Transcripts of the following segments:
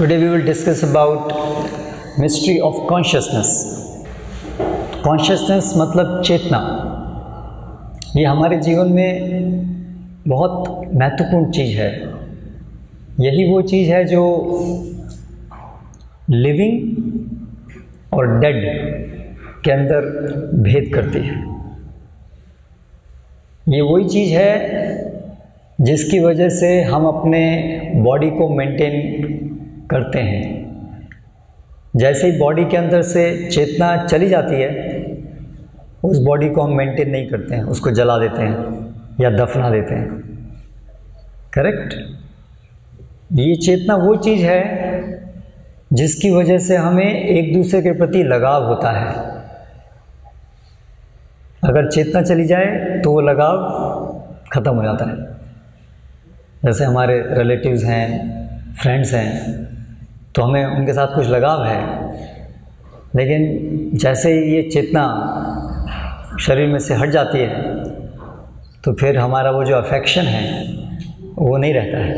Today we will discuss about mystery of consciousness. Consciousness मतलब चेतना। ये हमारे जीवन में बहुत महत्वपूर्ण चीज़ है। यही वो चीज़ है जो लिविंग और डेड के अंदर भेद करती है। ये वही चीज़ है जिसकी वजह से हम अपने बॉडी को मेंटेन करते हैं। जैसे ही बॉडी के अंदर से चेतना चली जाती है, उस बॉडी को हम मेंटेन नहीं करते हैं, उसको जला देते हैं या दफना देते हैं। करेक्ट? ये चेतना वो चीज़ है जिसकी वजह से हमें एक दूसरे के प्रति लगाव होता है। अगर चेतना चली जाए तो वो लगाव ख़त्म हो जाता है। जैसे हमारे रिलेटिव्स हैं, फ्रेंड्स हैं, तो हमें उनके साथ कुछ लगाव है, लेकिन जैसे ही ये चेतना शरीर में से हट जाती है तो फिर हमारा वो जो अफेक्शन है वो नहीं रहता है।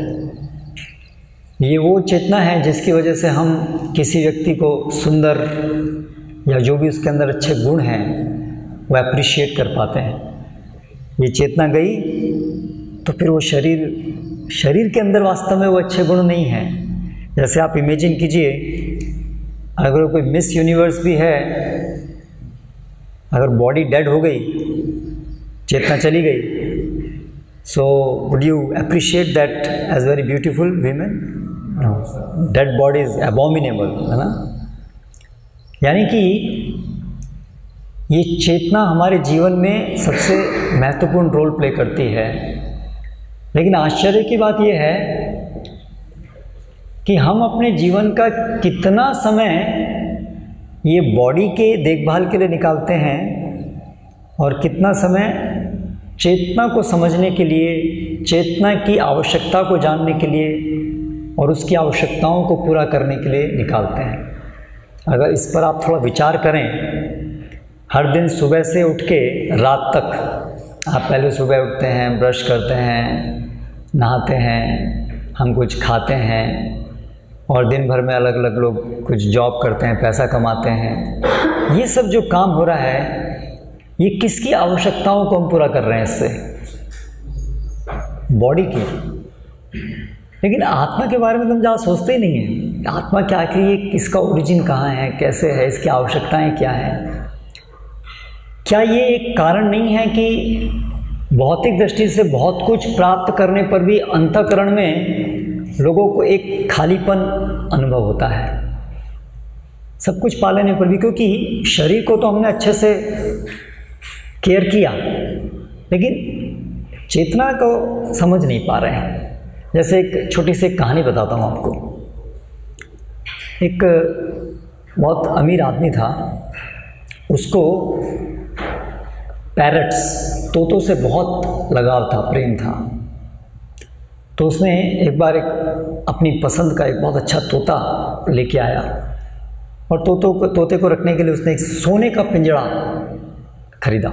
ये वो चेतना है जिसकी वजह से हम किसी व्यक्ति को सुंदर या जो भी उसके अंदर अच्छे गुण हैं वो अप्रिशिएट कर पाते हैं। ये चेतना गई तो फिर वो शरीर के अंदर वास्तव में वो अच्छे गुण नहीं हैं। जैसे आप इमेजिन कीजिए, अगर कोई मिस यूनिवर्स भी है, अगर बॉडी डेड हो गई, चेतना चली गई, so would you appreciate that as very beautiful women? No, dead body is abominable, है ना। यानी कि ये चेतना हमारे जीवन में सबसे महत्वपूर्ण रोल प्ले करती है। लेकिन आश्चर्य की बात यह है कि हम अपने जीवन का कितना समय ये बॉडी के देखभाल के लिए निकालते हैं और कितना समय चेतना को समझने के लिए, चेतना की आवश्यकता को जानने के लिए और उसकी आवश्यकताओं को पूरा करने के लिए निकालते हैं। अगर इस पर आप थोड़ा विचार करें, हर दिन सुबह से उठ के रात तक, आप पहले सुबह उठते हैं, ब्रश करते हैं, नहाते हैं, हम कुछ खाते हैं और दिन भर में अलग अलग लोग कुछ जॉब करते हैं, पैसा कमाते हैं। ये सब जो काम हो रहा है, ये किसकी आवश्यकताओं को हम पूरा कर रहे हैं? इससे बॉडी की। लेकिन आत्मा के बारे में तो हम ज़्यादा सोचते ही नहीं हैं। आत्मा क्या, आखिर ये इसका ओरिजिन कहाँ है, कैसे है, इसकी आवश्यकताएं क्या हैं? क्या ये एक कारण नहीं है कि भौतिक दृष्टि से बहुत कुछ प्राप्त करने पर भी अंतःकरण में लोगों को एक खालीपन अनुभव होता है, सब कुछ पा लेने पर भी? क्योंकि शरीर को तो हमने अच्छे से केयर किया, लेकिन चेतना को समझ नहीं पा रहे हैं। जैसे एक छोटी सी कहानी बताता हूँ आपको। एक बहुत अमीर आदमी था, उसको पैरट्स, तोतों से बहुत लगाव था, प्रेम था। तो उसने एक बार अपनी पसंद का एक बहुत अच्छा तोता लेके आया और तोते को रखने के लिए उसने एक सोने का पिंजरा खरीदा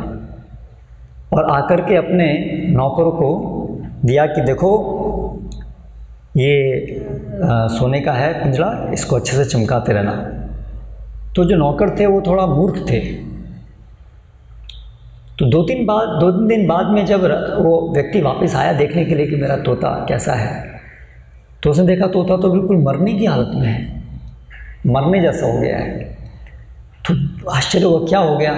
और आकर के अपने नौकरों को दिया कि देखो ये सोने का है पिंजरा, इसको अच्छे से चमकाते रहना। तो जो नौकर थे वो थोड़ा मूर्ख थे। तो दो तीन दिन बाद में जब वो व्यक्ति वापस आया देखने के लिए कि मेरा तोता कैसा है, तो उसने देखा तोता तो बिल्कुल मरने की हालत में है, मरने जैसा हो गया है। तो आश्चर्य हुआ, क्या हो गया?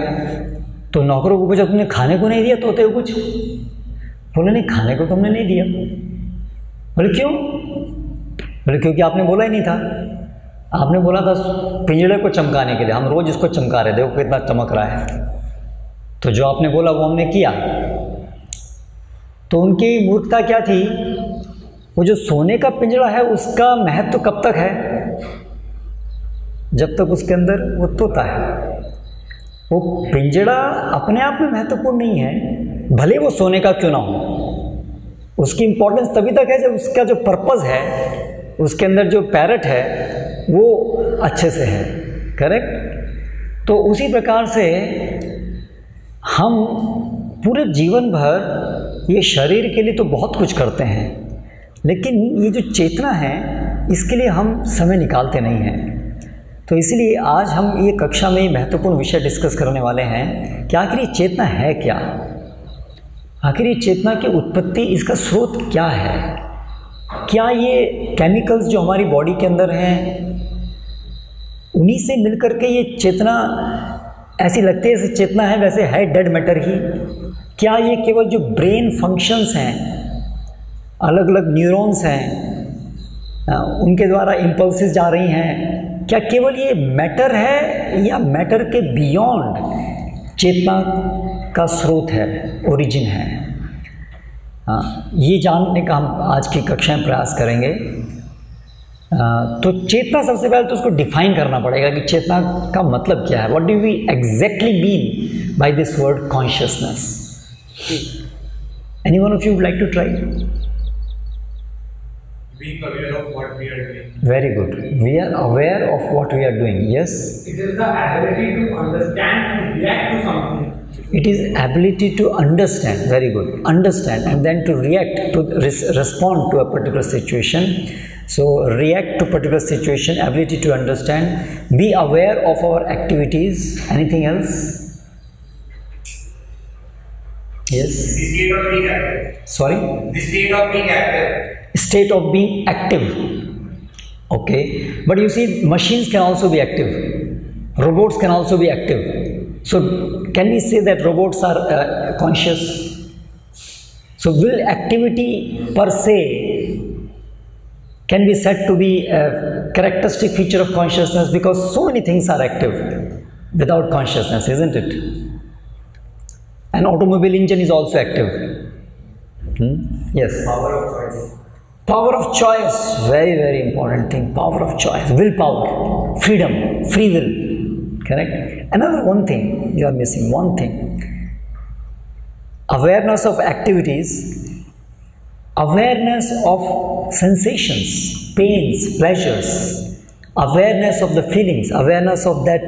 तो नौकरों को पूछा, तुमने खाने को नहीं दिया तोते को कुछ? बोले नहीं, खाने को तुमने नहीं दिया। बोले क्यों? बोले क्योंकि आपने बोला ही नहीं था। आपने बोला था पिंजड़े को चमकाने के लिए, हम रोज़ इसको चमका रहे, देखो कितना चमक रहा है। तो जो आपने बोला वो हमने किया। तो उनकी मूर्खता क्या थी? वो जो सोने का पिंजरा है उसका महत्व कब तक है? जब तक उसके अंदर वो तोता है। वो पिंजरा अपने आप में महत्वपूर्ण नहीं है, भले वो सोने का क्यों ना हो। उसकी इम्पोर्टेंस तभी तक है जब उसका जो पर्पज़ है, उसके अंदर जो पैरट है वो अच्छे से है। करेक्ट? तो उसी प्रकार से हम पूरे जीवन भर ये शरीर के लिए तो बहुत कुछ करते हैं, लेकिन ये जो चेतना है इसके लिए हम समय निकालते नहीं हैं। तो इसलिए आज हम ये कक्षा में महत्वपूर्ण विषय डिस्कस करने वाले हैं कि आखिर ये चेतना है क्या, आखिर ये चेतना की उत्पत्ति, इसका स्रोत क्या है। क्या ये केमिकल्स जो हमारी बॉडी के अंदर हैं उन्हीं से मिलकर के ये चेतना ऐसी लगती है जैसे चेतना है, वैसे है डेड मैटर ही? क्या ये केवल जो ब्रेन फंक्शंस हैं, अलग अलग न्यूरॉन्स हैं, उनके द्वारा इम्पल्सेस जा रही हैं, क्या केवल ये मैटर है या मैटर के बियॉन्ड चेतना का स्रोत है, ओरिजिन है? ये जानने का हम आज की कक्षा में प्रयास करेंगे। तो चेतना, सबसे पहले तो उसको डिफाइन करना पड़ेगा कि चेतना का मतलब क्या है। What do we exactly mean by this word consciousness? Any one of you would like to try? Being aware of what we are doing. Very good. We are aware of what we are doing. Yes. It is the ability to understand and react to something. It is ability to understand. Very good. Understand and then to react, to respond to a particular situation. So react to particular situation. Ability to understand. Be aware of our activities. Anything else? Yes. The state of being active. Sorry. The state of being active. State of being active. Okay, but you see, machines can also be active, robots can also be active. So can we say that robots are conscious? So will activity per se can be said to be a characteristic feature of consciousness, because so many things are active without consciousness, isn't it? An automobile engine is also active. Yes. Power of choice. Power of choice, very, very important thing. Power of choice, willpower, freedom, free will, correct? Another one thing, you are missing one thing. Awareness of activities, awareness of sensations, pains, pleasures, awareness of the feelings, awareness of that,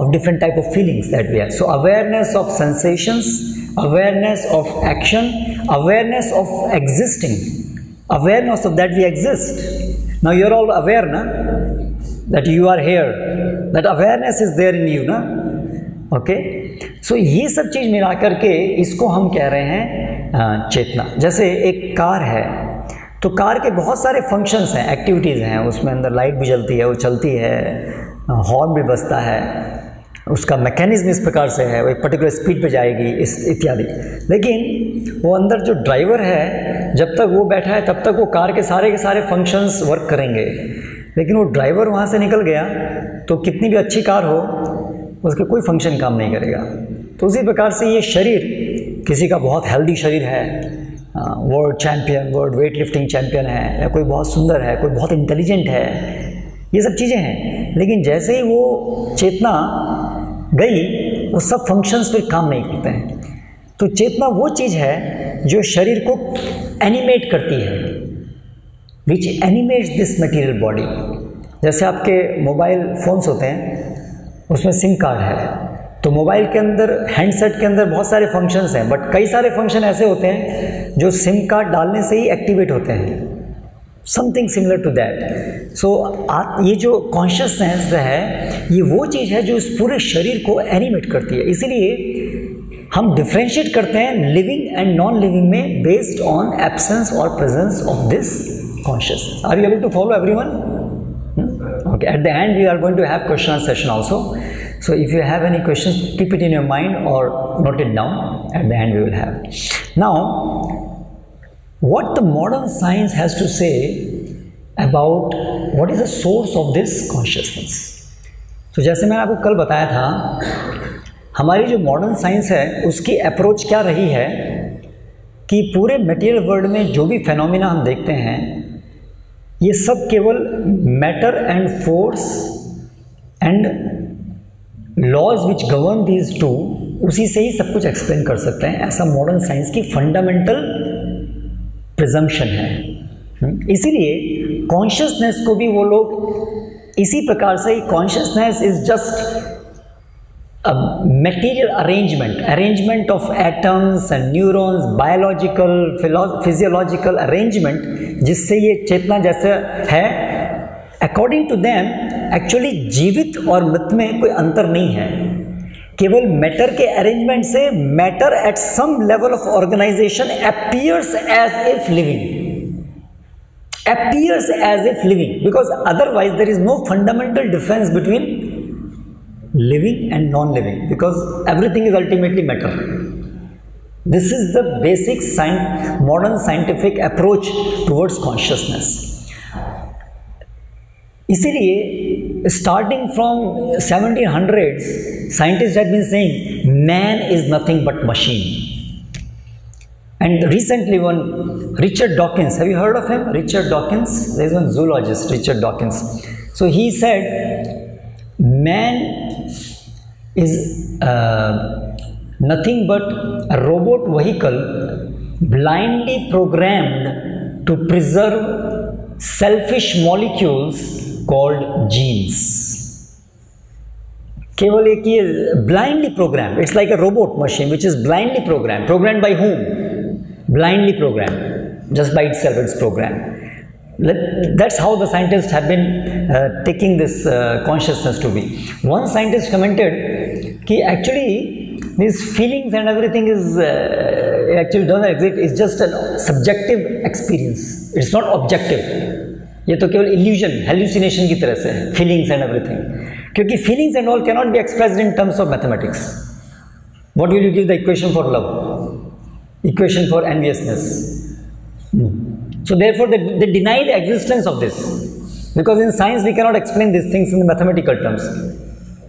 of different type of feelings that we have. So awareness of sensations, awareness of action, awareness of existing, awareness of that we exist. Now you are all aware, na, that you are here, that awareness is there in you, na? Okay, so ये सब चीज़ मिला करके इसको हम कह रहे हैं चेतना। जैसे एक कार है, तो कार के बहुत सारे फंक्शंस हैं, एक्टिविटीज़ हैं, उसमें अंदर लाइट भी जलती है, वो चलती है, हॉर्न भी बजता है, उसका मैकेनिज्म इस प्रकार से है, वो एक पर्टिकुलर स्पीड पे जाएगी, इस इत्यादि। लेकिन वो अंदर जो ड्राइवर है, जब तक वो बैठा है तब तक वो कार के सारे फंक्शंस वर्क करेंगे। लेकिन वो ड्राइवर वहाँ से निकल गया तो कितनी भी अच्छी कार हो, उसके कोई फंक्शन काम नहीं करेगा। तो उसी प्रकार से ये शरीर, किसी का बहुत हेल्दी शरीर है, world champion, world weight lifting champion है, या कोई बहुत सुंदर है, कोई बहुत इंटेलिजेंट है, ये सब चीज़ें हैं। लेकिन जैसे ही वो चेतना गई, वो सब फंक्शंस फिर काम नहीं करते हैं। तो चेतना वो चीज़ है जो शरीर को एनिमेट करती है, विच एनिमेट्स दिस मटेरियल बॉडी। जैसे आपके मोबाइल फ़ोन्स होते हैं, उसमें सिम कार्ड है, तो मोबाइल के अंदर, हैंडसेट के अंदर बहुत सारे फंक्शंस हैं, बट कई सारे फंक्शन ऐसे होते हैं जो सिम कार्ड डालने से ही एक्टिवेट होते हैं, समथिंग सिमिलर टू दैट। सो ये जो कॉन्शियसनेस है, ये वो चीज़ है जो इस पूरे शरीर को एनिमेट करती है। इसीलिए हम डिफ्रेंशिएट करते हैं लिविंग एंड नॉन लिविंग में बेस्ड ऑन एब्सेंस और presence of this consciousness. Are you able to follow everyone? Okay, at the end we are going to have question and session also. So if you have any questions, keep it in your mind or note it down. At the end we will have. Now, what the modern science has to say about what is the source of this consciousness? तो जैसे मैंने आपको कल बताया था, हमारी जो modern science है उसकी अप्रोच क्या रही है कि पूरे मटेरियल वर्ल्ड में जो भी फेनोमेना हम देखते हैं, ये सब केवल matter and force and laws which govern these two, उसी से ही सब कुछ एक्सप्लेन कर सकते हैं। ऐसा मॉडर्न साइंस की फंडामेंटल प्रिजम्पशन है। इसीलिए कॉन्शियसनेस को भी वो लोग इसी प्रकार से, consciousness is just material arrangement of atoms and neurons, biological, physiological arrangement जिससे ये चेतना जैसे है, according to them actually जीवित और मृत में कोई अंतर नहीं है, केवल मैटर के अरेंजमेंट से matter at some level of organisation appears as if living because otherwise there is no fundamental difference between living and non-living because everything is ultimately matter. This is the basic modern scientific approach towards consciousness. इसीलिए starting from 1700s scientists have been saying man is nothing but machine. And recently one Richard Dawkins, have you heard of him? Richard Dawkins, there is one zoologist, Richard Dawkins. So he said man is nothing but a robot vehicle blindly programmed to preserve selfish molecules called genes. केवल एक ये blindly programmed, it's like a robot machine which is blindly programmed by whom? Blindly programmed, just by itself it's programmed. That's how the scientists have been taking this consciousness to be. One scientist commented कि actually these feelings and everything is actually doesn't exist, it's just a subjective experience, it's not objective. ये तो केवल illusion, hallucination की तरह से है, feelings and everything. क्योंकि feelings and all cannot be expressed in terms of mathematics. What will you give the equation for love? Equation for enviousness? No. So therefore they deny the existence of this because in science we cannot explain these things in the mathematical terms.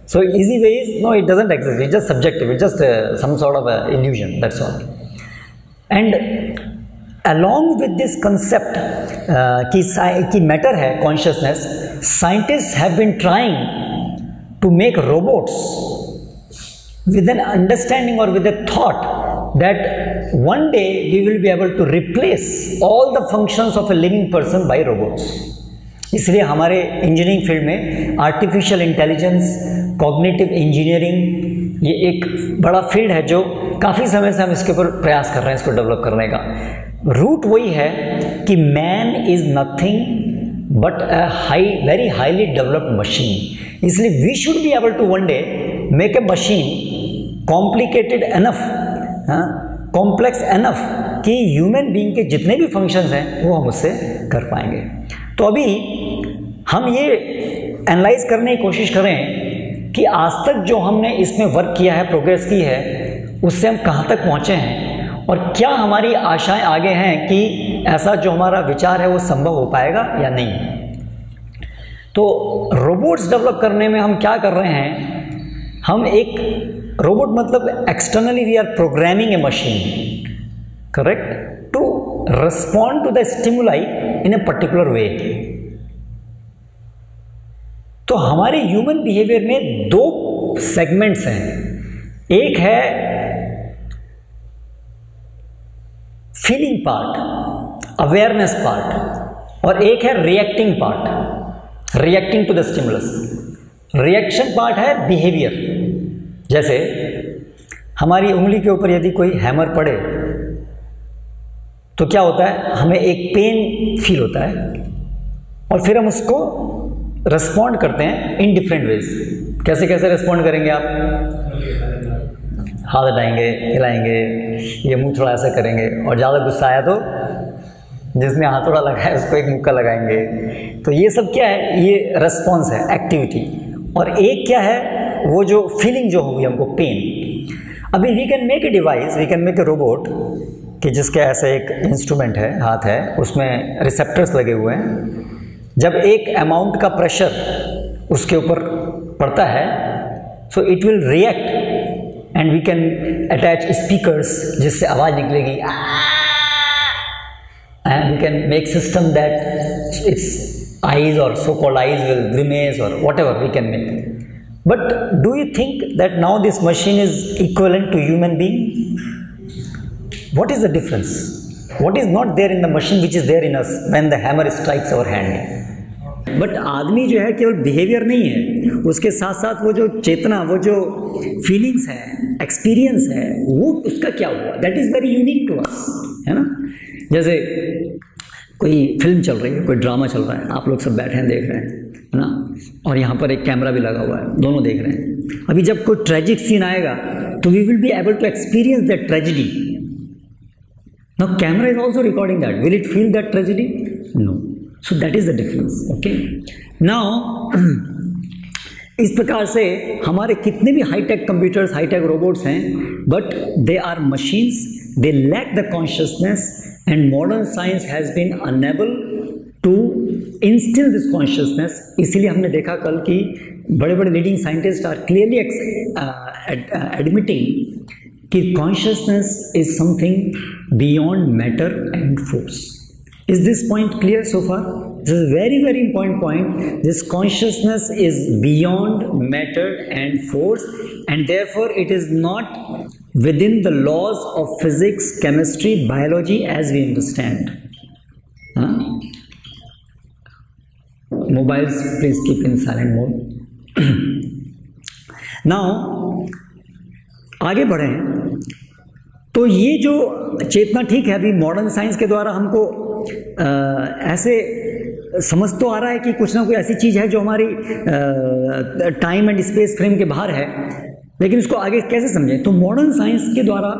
So easy way is no, it doesn't exist, it's just subjective, it's just some sort of a illusion, that's all. And along with this concept कि matter है consciousness, scientists have been trying to make robots with an understanding or with a thought that one day we will be able to replace all the functions of a living person by robots. इसलिए हमारे engineering field में artificial intelligence, cognitive engineering ये एक बड़ा field है जो काफ़ी समय से हम इसके ऊपर प्रयास कर रहे हैं इसको डेवलप करने का. रूट वही है कि man is nothing but a very highly developed machine. इसलिए we should be able to one day make a machine complicated enough, complex enough कि ह्यूमन बीइंग के जितने भी फंक्शंस हैं वो हम उससे कर पाएंगे. तो अभी हम ये एनालाइज करने की कोशिश करें कि आज तक जो हमने इसमें वर्क किया है, प्रोग्रेस की है, उससे हम कहाँ तक पहुँचे हैं और क्या हमारी आशाएं आगे हैं कि ऐसा जो हमारा विचार है वो संभव हो पाएगा या नहीं. तो रोबोट्स डेवलप करने में हम क्या कर रहे हैं, हम एक रोबोट मतलब externally we are programming a machine, correct, to respond to the stimuli in a particular way. तो हमारे ह्यूमन बिहेवियर में दो सेगमेंट्स हैं. एक है फीलिंग पार्ट, अवेयरनेस पार्ट, और एक है reacting part, reacting to the stimulus. Reaction part है बिहेवियर. जैसे हमारी उंगली के ऊपर यदि कोई हैमर पड़े तो क्या होता है, हमें एक पेन फील होता है और फिर हम उसको रिस्पॉन्ड करते हैं इन डिफरेंट वेज. कैसे कैसे रिस्पॉन्ड करेंगे आप? हाथ हटाएंगे, हिलाएंगे, ये मुंह थोड़ा ऐसा करेंगे, और ज़्यादा गुस्सा आया तो जिसने हाथ थोड़ा लगाया उसको एक मुक्का लगाएंगे. तो ये सब क्या है, ये रिस्पॉन्स है, एक्टिविटी. और एक क्या है, वो जो फीलिंग जो होगी हमको, पेन. अभी we can make a device, we can make a robot कि जिसके ऐसे एक इंस्ट्रूमेंट है, हाथ है, उसमें रिसेप्टर्स लगे हुए हैं. जब एक अमाउंट का प्रेशर उसके ऊपर पड़ता है so it will react and we can attach speakers जिससे आवाज़ निकलेगी, and we can make system that it's eyes or so-called eyes will grimace or whatever we can make. But do you think that now this machine is equivalent to human being? What is the difference? What is not there in the machine which is there in us when the hammer strikes our hand? But आदमी जो है केवल behaviour नहीं है, उसके साथ साथ वो जो चेतना, वो जो फीलिंग्स है, एक्सपीरियंस है, वो उसका क्या हुआ, that is very unique to us, है ना। जैसे कोई फिल्म चल रही है, कोई ड्रामा चल रहा है, आप लोग सब बैठे हैं देख रहे हैं, है ना, और यहाँ पर एक कैमरा भी लगा हुआ है, दोनों देख रहे हैं। अभी जब कोई ट्रेजिक सीन आएगा तो we will be able to experience that tragedy. Now camera is also recording that. Will it feel that tragedy? No. So that is the difference. Okay. Now इस प्रकार से हमारे कितने भी हाईटेक कंप्यूटर्स, हाईटेक रोबोट्स हैं, but they are machines, they lack the consciousness, and modern science has been unable to instil this consciousness. इसीलिए हमने देखा कल कि बड़े बड़े leading scientist are clearly admitting कि consciousness is something beyond matter and force. Is this point clear so far? This is a very, very important point. This consciousness is beyond matter and force, and therefore it is not within the laws of physics, chemistry, biology as we understand. Huh? Mobiles, please keep in silent mode. Now, आगे बढ़ें तो ये जो चेतना, ठीक है, अभी modern science के द्वारा हमको ऐसे समझ तो आ रहा है कि कुछ ना कोई ऐसी चीज़ है जो हमारी टाइम एंड स्पेस फ्रेम के बाहर है, लेकिन इसको आगे कैसे समझें। तो मॉडर्न साइंस के द्वारा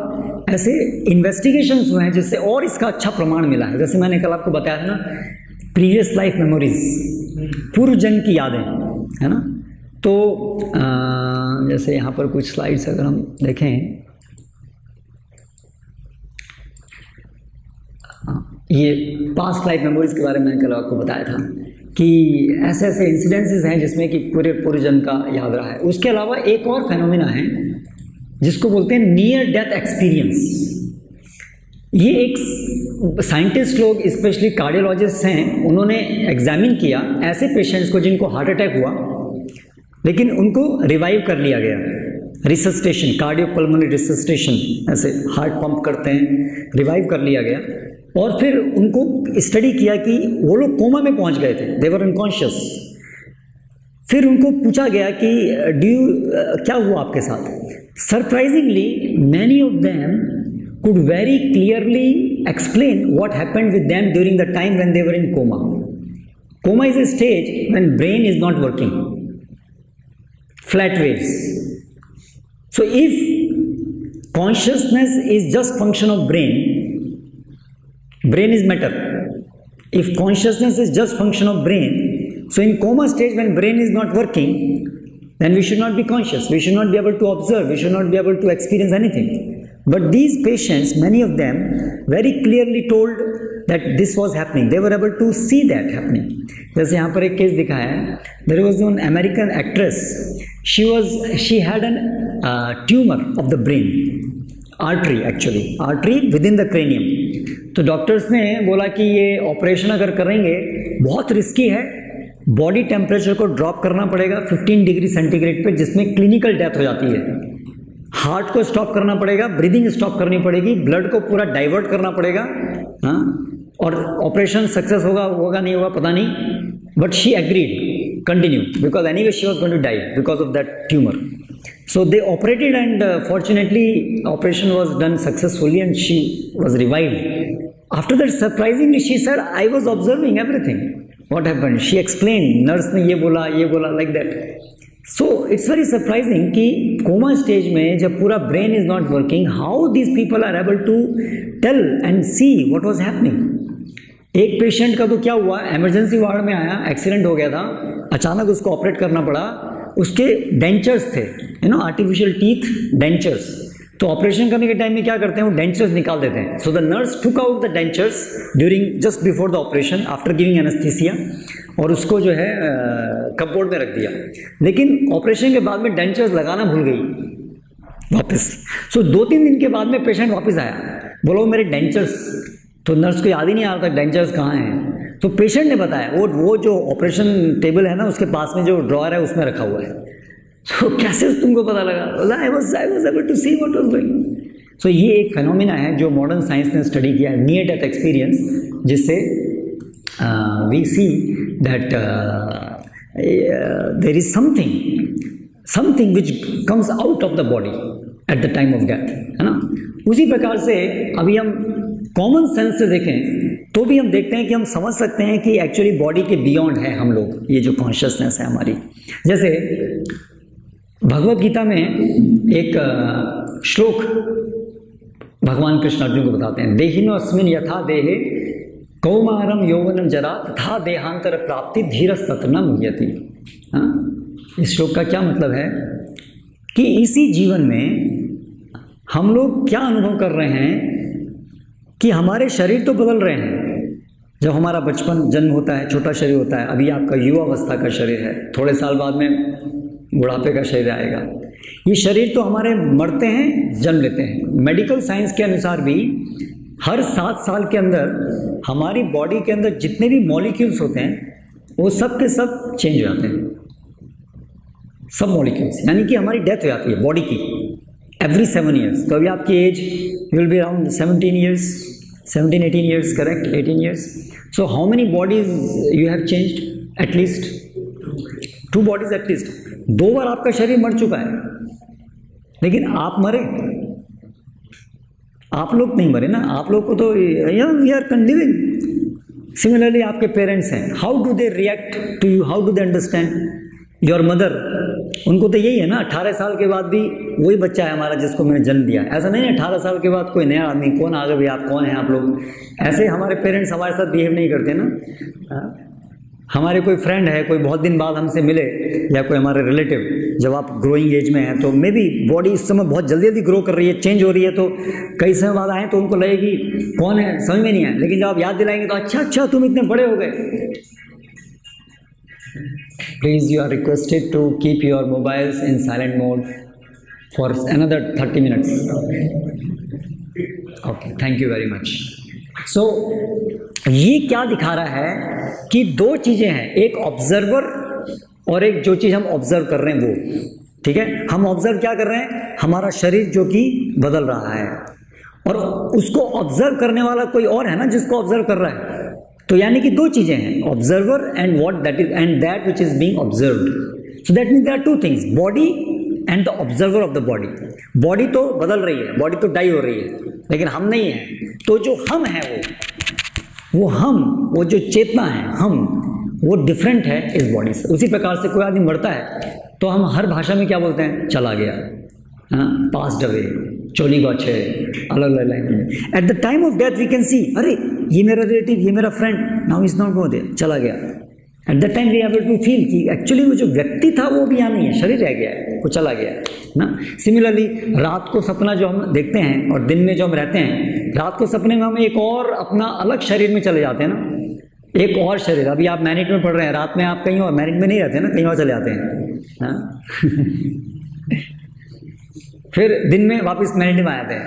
ऐसे इन्वेस्टिगेशंस हुए हैं जिससे और इसका अच्छा प्रमाण मिला है। जैसे मैंने कल आपको बताया था ना, प्रीवियस लाइफ मेमोरीज, पूर्व जन्म की यादें, है ना। तो जैसे यहाँ पर कुछ स्लाइड्स अगर हम देखें, ये पास्ट लाइफ मेमोरीज के बारे में मैंने कल आपको बताया था कि ऐसे ऐसे इंसिडेंसेस हैं जिसमें कि पूरे पूर्व जन्म का याद रहा है। उसके अलावा एक और फेनोमेना है जिसको बोलते हैं नियर डेथ एक्सपीरियंस। ये एक साइंटिस्ट लोग, स्पेशली कार्डियोलॉजिस्ट हैं, उन्होंने एग्जामिन किया ऐसे पेशेंट्स को जिनको हार्ट अटैक हुआ लेकिन उनको रिवाइव कर लिया गया, रिसस्टेशन, कार्डियोपल्मोनरी रिसस्टेशन, ऐसे हार्ट पंप करते हैं, रिवाइव कर लिया गया। और फिर उनको स्टडी किया कि वो लोग कोमा में पहुंच गए थे, दे वर अनकॉन्शियस। फिर उनको पूछा गया कि क्या हुआ आपके साथ। Surprisingly many of them could very clearly explain what happened with them during the time when they were in coma. Coma is a stage when brain is not working, flat waves. So if consciousness is just function of brain, brain is matter. If consciousness is just function of brain, so in coma stage when brain is not working, then we should not be conscious, we should not be able to observe, we should not be able to experience anything. But these patients, many of them, very clearly told that this was happening. They were able to see that happening. जैसे यहाँ पर एक case दिखाया है, there was one American actress. She had an tumor of the brain, artery actually, artery within the cranium. तो doctors ने बोला कि ये ऑपरेशन अगर करेंगे बहुत रिस्की है, बॉडी टेम्परेचर को ड्रॉप करना पड़ेगा 15 डिग्री सेंटीग्रेड पे, जिसमें क्लिनिकल डेथ हो जाती है। हार्ट को स्टॉप करना पड़ेगा, ब्रीदिंग स्टॉप करनी पड़ेगी, ब्लड को पूरा डाइवर्ट करना पड़ेगा, हाँ, और ऑपरेशन सक्सेस होगा नहीं होगा पता नहीं, but she agreed continue because anyway she was going to die because of that tumour. So they operated and fortunately operation was done successfully and she was revived. After that surprisingly she said I was observing everything what happened. She explain, nurse ने ये बोला like that. So it's very surprising कि coma stage में जब पूरा brain is not working, how these people are able to tell and see what was happening. एक patient का तो क्या हुआ, इमरजेंसी वार्ड में आया, एक्सीडेंट हो गया था, अचानक उसको ऑपरेट करना पड़ा. उसके डेंचर्स थे, आर्टिफिशियल टीथ डेंचर्स. तो ऑपरेशन करने के टाइम में क्या करते हैं, वो डेंचर्स निकाल देते हैं. So the nurse took out the dentures during just before the operation after giving anaesthesia, और उसको जो है कपबोर्ड में रख दिया. लेकिन ऑपरेशन के बाद में डेंचर्स लगाना भूल गई वापस. सो 2-3 दिन के बाद में पेशेंट वापस आया, बोलो मेरे डेंचर्स. तो नर्स को याद ही नहीं आ रहा था डेंचर्स कहाँ हैं. तो पेशेंट ने बताया वो जो ऑपरेशन टेबल है ना, उसके पास में जो ड्रॉअर है उसमें रखा हुआ है. सो कैसे तुमको पता लगा? I was able to see what was going. So ये एक फेनोमेना है जो मॉडर्न साइंस ने स्टडी किया है, नियर डेथ एक्सपीरियंस, जिससे we see that there is something which comes out of the body at the time of death, है ना। उसी प्रकार से अभी हम कॉमन सेंस से देखें तो भी हम देखते हैं कि हम समझ सकते हैं कि एक्चुअली बॉडी के बियॉन्ड है हम लोग, ये जो कॉन्शियसनेस है हमारी। जैसे भगवत गीता में एक श्लोक भगवान कृष्ण अर्जुन को बताते हैं, देहिनोऽस्मिन् यथा देहे कौमारम यौवनम जरा तथा देहांतर प्राप्ति धीरस्तत्र न मुह्यति। इस श्लोक का क्या मतलब है कि इसी जीवन में हम लोग क्या अनुभव कर रहे हैं कि हमारे शरीर तो बदल रहे हैं। जब हमारा बचपन जन्म होता है, छोटा शरीर होता है, अभी आपका युवावस्था का शरीर है, थोड़े साल बाद में बुढ़ापे का शरीर आएगा। ये शरीर तो हमारे मरते हैं, जन्म लेते हैं। मेडिकल साइंस के अनुसार भी हर 7 साल के अंदर हमारी बॉडी के अंदर जितने भी मॉलिक्यूल्स होते हैं वो सब के सब चेंज हो जाते हैं, सब मॉलिक्यूल्स, यानी कि हमारी डेथ हो जाती है बॉडी की एवरी 7 ईयर्स। तो अभी आपकी age will be around 17 years, 17-18 years, correct, 18 years. So how many bodies you have changed? At least 2 bodies at least. 2 बार आपका शरीर मर चुका है, लेकिन आप मरे, आप लोग नहीं मरे ना, आप लोग को तो वी आर लिविंग। सिमिलरली आपके पेरेंट्स हैं, how do they react to you, how do they understand your mother? उनको तो यही है ना, 18 साल के बाद भी वही बच्चा है हमारा जिसको मैंने जन्म दिया। ऐसा नहीं है 18 साल के बाद कोई नया आदमी, कौन आ गए भाई, आप कौन हैं आप लोग? ऐसे हमारे पेरेंट्स हमारे साथ बिहेव नहीं करते ना। हमारे कोई फ्रेंड है, कोई बहुत दिन बाद हमसे मिले, या कोई हमारे रिलेटिव, जब आप ग्रोइंग एज में हैं तो मे बी बॉडी इस समय बहुत जल्दी जल्दी ग्रो कर रही है, चेंज हो रही है, तो कई समय बाद आए तो उनको लगेगी कौन है, समझ में नहीं आए। लेकिन जब आप याद दिलाएंगे तो अच्छा तुम इतने बड़े हो गए। Please, you are requested to keep your mobiles in silent mode for another 30 minutes. Okay, thank you very much. So, ये क्या दिखा रहा है कि 2 चीज़ें हैं, एक ऑब्जर्वर और एक जो चीज़ हम ऑब्जर्व कर रहे हैं वो, ठीक है। हम ऑब्जर्व क्या कर रहे हैं? हमारा शरीर जो कि बदल रहा है, और उसको ऑब्जर्व करने वाला कोई और है ना जिसको ऑब्जर्व कर रहा है। तो यानी कि 2 चीजें हैं, observer and what that is and that which is being observed. So that means there are 2 things, body and the observer of the body. Body तो बदल रही है, बॉडी तो डाई हो रही है, लेकिन हम नहीं हैं। तो जो हम हैं वो जो चेतना है हम, वो डिफरेंट है इस बॉडी से। उसी प्रकार से कोई आदमी मरता है तो हम हर भाषा में क्या बोलते हैं? चला गया, पास्ड अवे, चोली गौछे, अलग अलग language. At the time of death we can see, अरे ये मेरा रिलेटिव, ये मेरा friend, now is not go there, चला गया। At the time we have to feel कि एक्चुअली वो जो व्यक्ति था वो भी यहाँ नहीं है, शरीर रह गया है, वो चला गया है ना। सिमिलरली रात को सपना जो हम देखते हैं और दिन में जो हम रहते हैं, रात को सपने में हम एक और अपना अलग शरीर में चले जाते हैं ना, एक और शरीर। अभी आप मैरिड में पढ़ रहे हैं, रात में आप कहीं और मैरिड में नहीं रहते ना, कहीं और चले जाते हैं। फिर दिन में वापस मैरिड में आते हैं।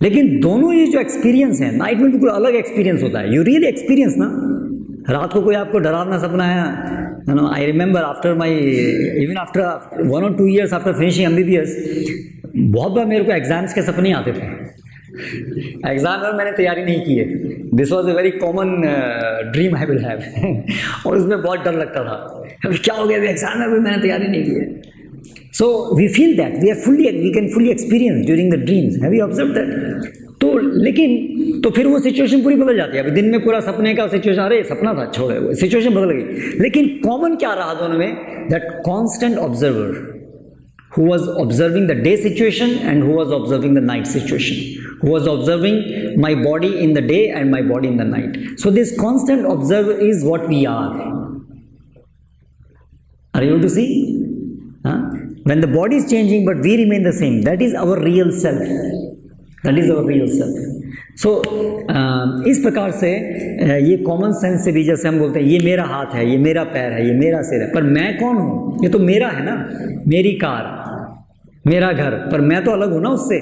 लेकिन दोनों ये जो एक्सपीरियंस है, नाइट में बिल्कुल अलग एक्सपीरियंस होता है। यू रियली एक्सपीरियंस ना, रात को कोई आपको डरावना सपना आया, you know, I remember after my, even after 1 or 2 years after finishing MBBS, बहुत बार मेरे को एग्जाम्स के सपने आते थे। एग्जाम में मैंने तैयारी नहीं की है, this was a very common dream I will have. और उसमें बहुत डर लगता था, अभी क्या हो गया, एग्जाम में भी मैंने तैयारी नहीं की है। So we feel that we can fully experience during the dreams. Have you observed that? तो लेकिन तो फिर वो सिचुएशन पूरी बदल जाती है। अभी दिन में पूरा सपने का सिचुएशन, अरे सपना था, छोड़े, वो सिचुएशन बदल गई। लेकिन कॉमन क्या रहा दोनों में? That constant observer who was observing the day situation and who was observing the night situation, who was observing my body in the day and my body in the night. So this constant observer is what we are. Are you able to see? When the body is changing but we remain the same, that is our real self. That is our real self. So इस प्रकार से ये common sense से भी, जैसे हम बोलते हैं ये मेरा हाथ है, ये मेरा पैर है, ये मेरा सिर है, पर मैं कौन हूँ? ये तो मेरा है ना, मेरी कार, मेरा घर, पर मैं तो अलग हूँ ना उससे।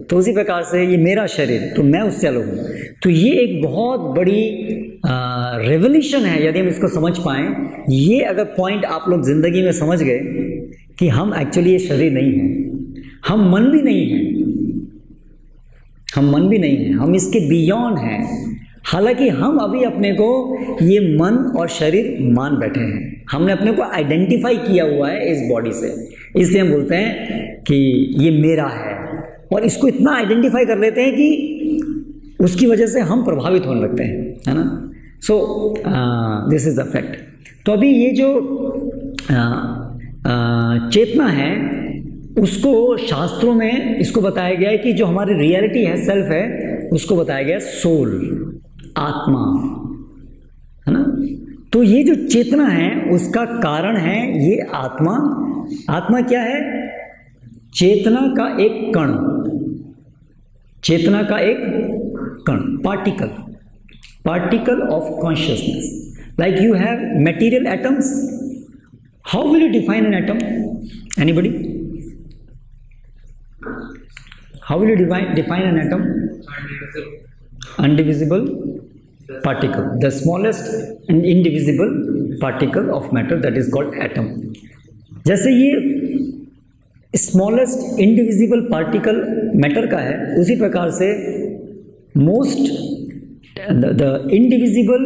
तो उसी प्रकार से ये मेरा शरीर, तो मैं उससे अलग हूँ। तो ये एक बहुत बड़ी रेवोल्यूशन है यदि हम इसको समझ पाएँ। ये अगर पॉइंट आप लोग जिंदगी में समझ गए कि हम एक्चुअली ये शरीर नहीं हैं, हम मन भी नहीं हैं, हम मन भी नहीं हैं, हम इसके बियॉन्ड हैं, हालांकि हम अभी अपने को ये मन और शरीर मान बैठे हैं, हमने अपने को आइडेंटिफाई किया हुआ है इस बॉडी से, इसलिए हम बोलते हैं कि ये मेरा है, और इसको इतना आइडेंटिफाई कर लेते हैं कि उसकी वजह से हम प्रभावित होने लगते हैं, है ना। So this is the fact. तो अभी ये जो चेतना है उसको शास्त्रों में इसको बताया गया है कि जो हमारी रियलिटी है, सेल्फ है, उसको बताया गया सोल, आत्मा, है ना। तो ये जो चेतना है उसका कारण है ये आत्मा। आत्मा क्या है? चेतना का एक कण, चेतना का एक कण, particle, particle of consciousness. Like you have material atoms, how will you define an atom? Anybody? How will you define an atom? Indivisible particle, the smallest and indivisible particle of matter, that is called atom. जैसे ये smallest indivisible particle matter का है, उसी प्रकार से the indivisible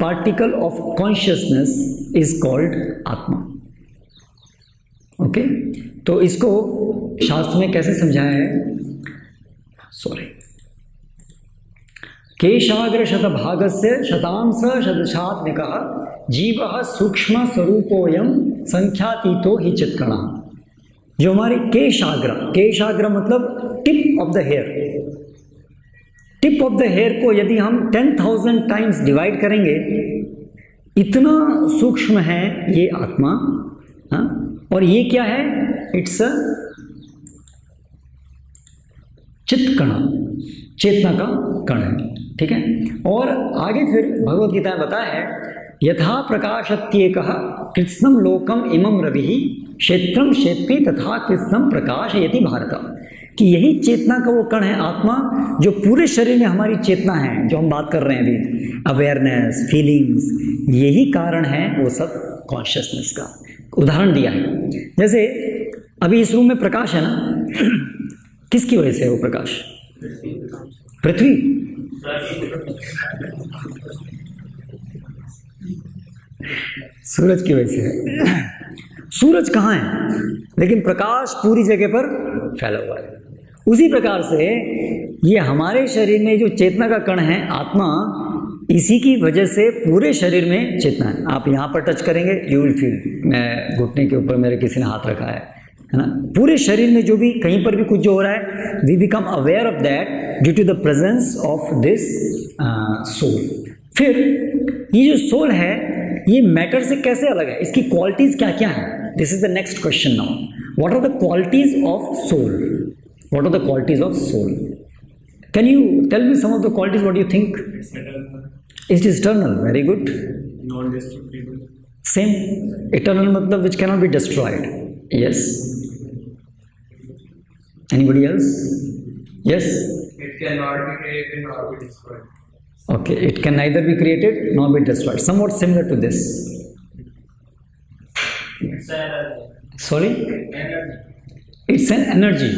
particle of consciousness is called आत्मा। Okay, तो इसको शास्त्र में कैसे समझाया है? सॉरी, केशाग्र शतभागस्य शतांश शतशात्मिकः जीवः सूक्ष्म स्वरूपोयम संख्यातीतो हि चित्कणः। जो हमारे केशाग्र, केशाग्र मतलब tip of the hair, tip of the hair को यदि हम 10,000 टाइम्स डिवाइड करेंगे, इतना सूक्ष्म है ये आत्मा। हाँ, और ये क्या है? इट्स अ चित्त कण, चेतना का कण है, ठीक है। और आगे फिर भगवद गीता में बताया है, यथा प्रकाशत्येकः कृत्स्नं लोकम इमं रविः क्षेत्रम क्षेत्री तथा कृत्स्नं प्रकाशयति भारत। कि यही चेतना का वो कण है आत्मा, जो पूरे शरीर में हमारी चेतना है, जो हम बात कर रहे हैं अभी, अवेयरनेस, फीलिंग्स, यही कारण है वो सब कॉन्शियसनेस का। उदाहरण दिया है, जैसे अभी इस रूम में प्रकाश है ना, किसकी वजह से है वो प्रकाश? पृथ्वी। सूरज की वजह से है। सूरज कहाँ है? लेकिन प्रकाश पूरी जगह पर फैला हुआ है। उसी प्रकार से ये हमारे शरीर में जो चेतना का कण है आत्मा, इसी की वजह से पूरे शरीर में चेतना है। आप यहाँ पर टच करेंगे, यू विल फील, मैं घुटने के ऊपर मेरे किसी ने हाथ रखा है ना। पूरे शरीर में जो भी कहीं पर भी कुछ जो हो रहा है, we become aware of that due to the presence of this soul. फिर ये जो सोल है ये मैटर से कैसे अलग है? इसकी क्वालिटीज क्या क्या है? This is the next question now. What are the qualities of soul? What are the qualities of soul? Can you tell me some of the qualities? What you think? It is eternal, very good. Non destructible, same, eternal मतलब which cannot be destroyed. Yes. Anybody else? Yes. it cannot be created nor be destroyed. Okay, it can neither be created nor be destroyed. Somewhat similar to this. It's an Sorry? energy. It's an energy.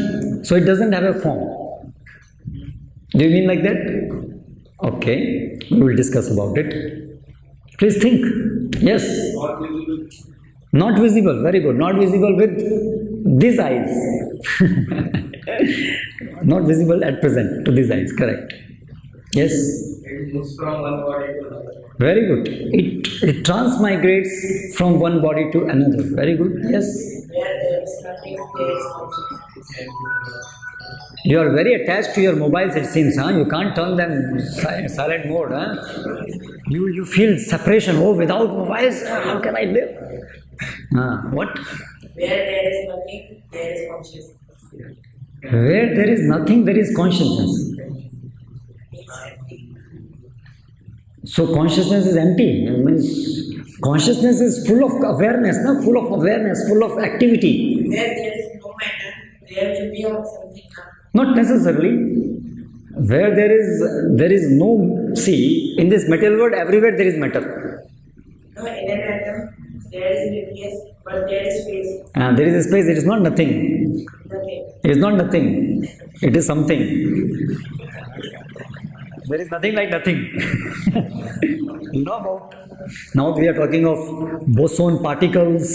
So it doesn't have a form. Do you mean like that? Okay, we will discuss about it. Please think. Yes. Not visible. Not visible, very good. Not visible with these eyes. Not visible at present to these eyes, correct. Yes. It moves from one body to another. Very good. It transmigrates from one body to another. Very good. Yes. Where there is nothing, there is consciousness. You are very attached to your mobiles, it seems, huh? You can't turn them silent mode, huh? You feel separation. Oh, without mobiles, how can I live? What? Where there is nothing, there is consciousness. Where there is nothing, there is consciousness. Exactly. So consciousness is empty. It means consciousness is full of awareness, no? Full of awareness, full of activity. Where there is no matter, there will be something. Not necessarily. Where there is no, see, in this material world, everywhere there is matter. No, in an atom, there is nucleus, but there is space. There is a space, it is not nothing. Nothing. It is not nothing. It is something. There is nothing like nothing. You know about, now we are talking of boson particles.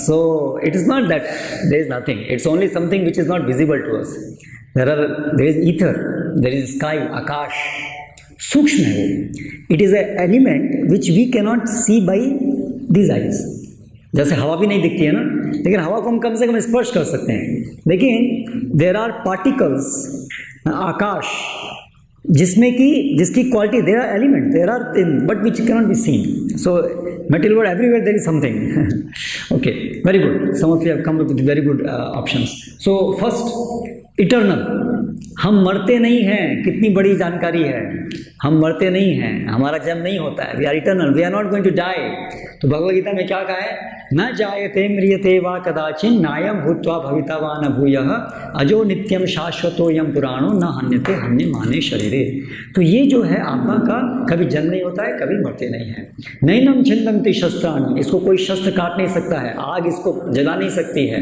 So it is not that there is nothing. It's only something which is not visible to us. There is ether, there is sky, akash. Sukshma है वो. It is an element which we cannot see by these eyes. जैसे हवा भी नहीं दिखती है ना, लेकिन हवा को हम कम से कम स्पर्श कर सकते हैं. लेकिन देर आर पार्टिकल्स, आकाश, जिसकी quality, there are element, there are thing but which cannot be seen. So material world, everywhere there is something. Okay, very good. Some of you have come up with very good options. So first, eternal. हम मरते नहीं हैं, कितनी बड़ी जानकारी है. हम मरते नहीं हैं, हमारा जन्म नहीं होता है. We are eternal, we are not going to die. तो भगवद गीता में क्या कहा है? न जायते म्रियते वा कदाचिन नायम भूत्वा भविता वा न भूयः अजो नित्यम शाश्वतोयम पुराणो न हन्यते हन्य माने शरीरे. तो ये जो है आत्मा का कभी जन्म नहीं होता है, कभी मरते नहीं है. नैनम छिन्दन्ति शस्त्राणि, इसको कोई शस्त्र काट नहीं सकता है, आग इसको जला नहीं सकती है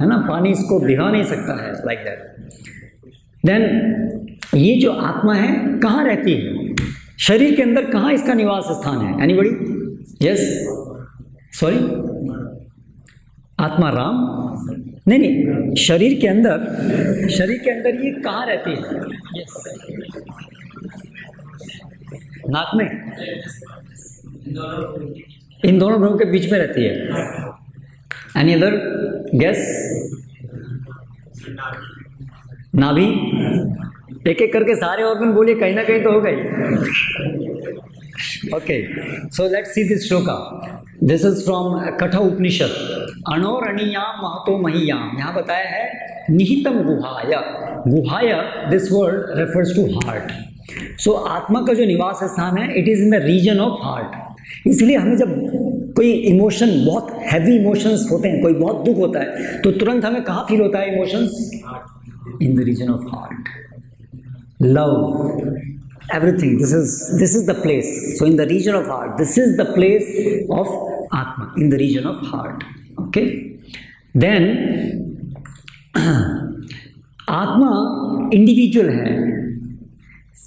ना, पानी इसको भिगा नहीं सकता है, लाइक दैट. देन ये जो आत्मा है कहाँ रहती है? शरीर के अंदर कहाँ इसका निवास स्थान है? एनीबॉडी? यस, सॉरी, आत्मा राम? नहीं, शरीर के अंदर ये कहाँ रहती है? यस, नाक में, इन दोनों भ्रूण के बीच में रहती है. Any other guess? नाभि? एक एक करके सारे ऑर्गन बोलिए, कहीं ना कहीं तो हो गई. Okay, so let's see this shloka. This is from Katha Upanishad. अणोरणीयाम महतो महीयाम, यहाँ बताया है निहितम गुहाय. गुहाय, this word refers to heart. So आत्मा का जो निवास स्थान है, it is in the region of heart. इसलिए हमें जब कोई इमोशन, बहुत हैवी इमोशंस होते हैं, कोई बहुत दुख होता है, तो तुरंत हमें कहाँ फील होता है emotions? In the region of heart. Love, everything, this is the place. So in the region of heart, this is the place of atma, in the region of heart. Okay, then आत्मा individual है.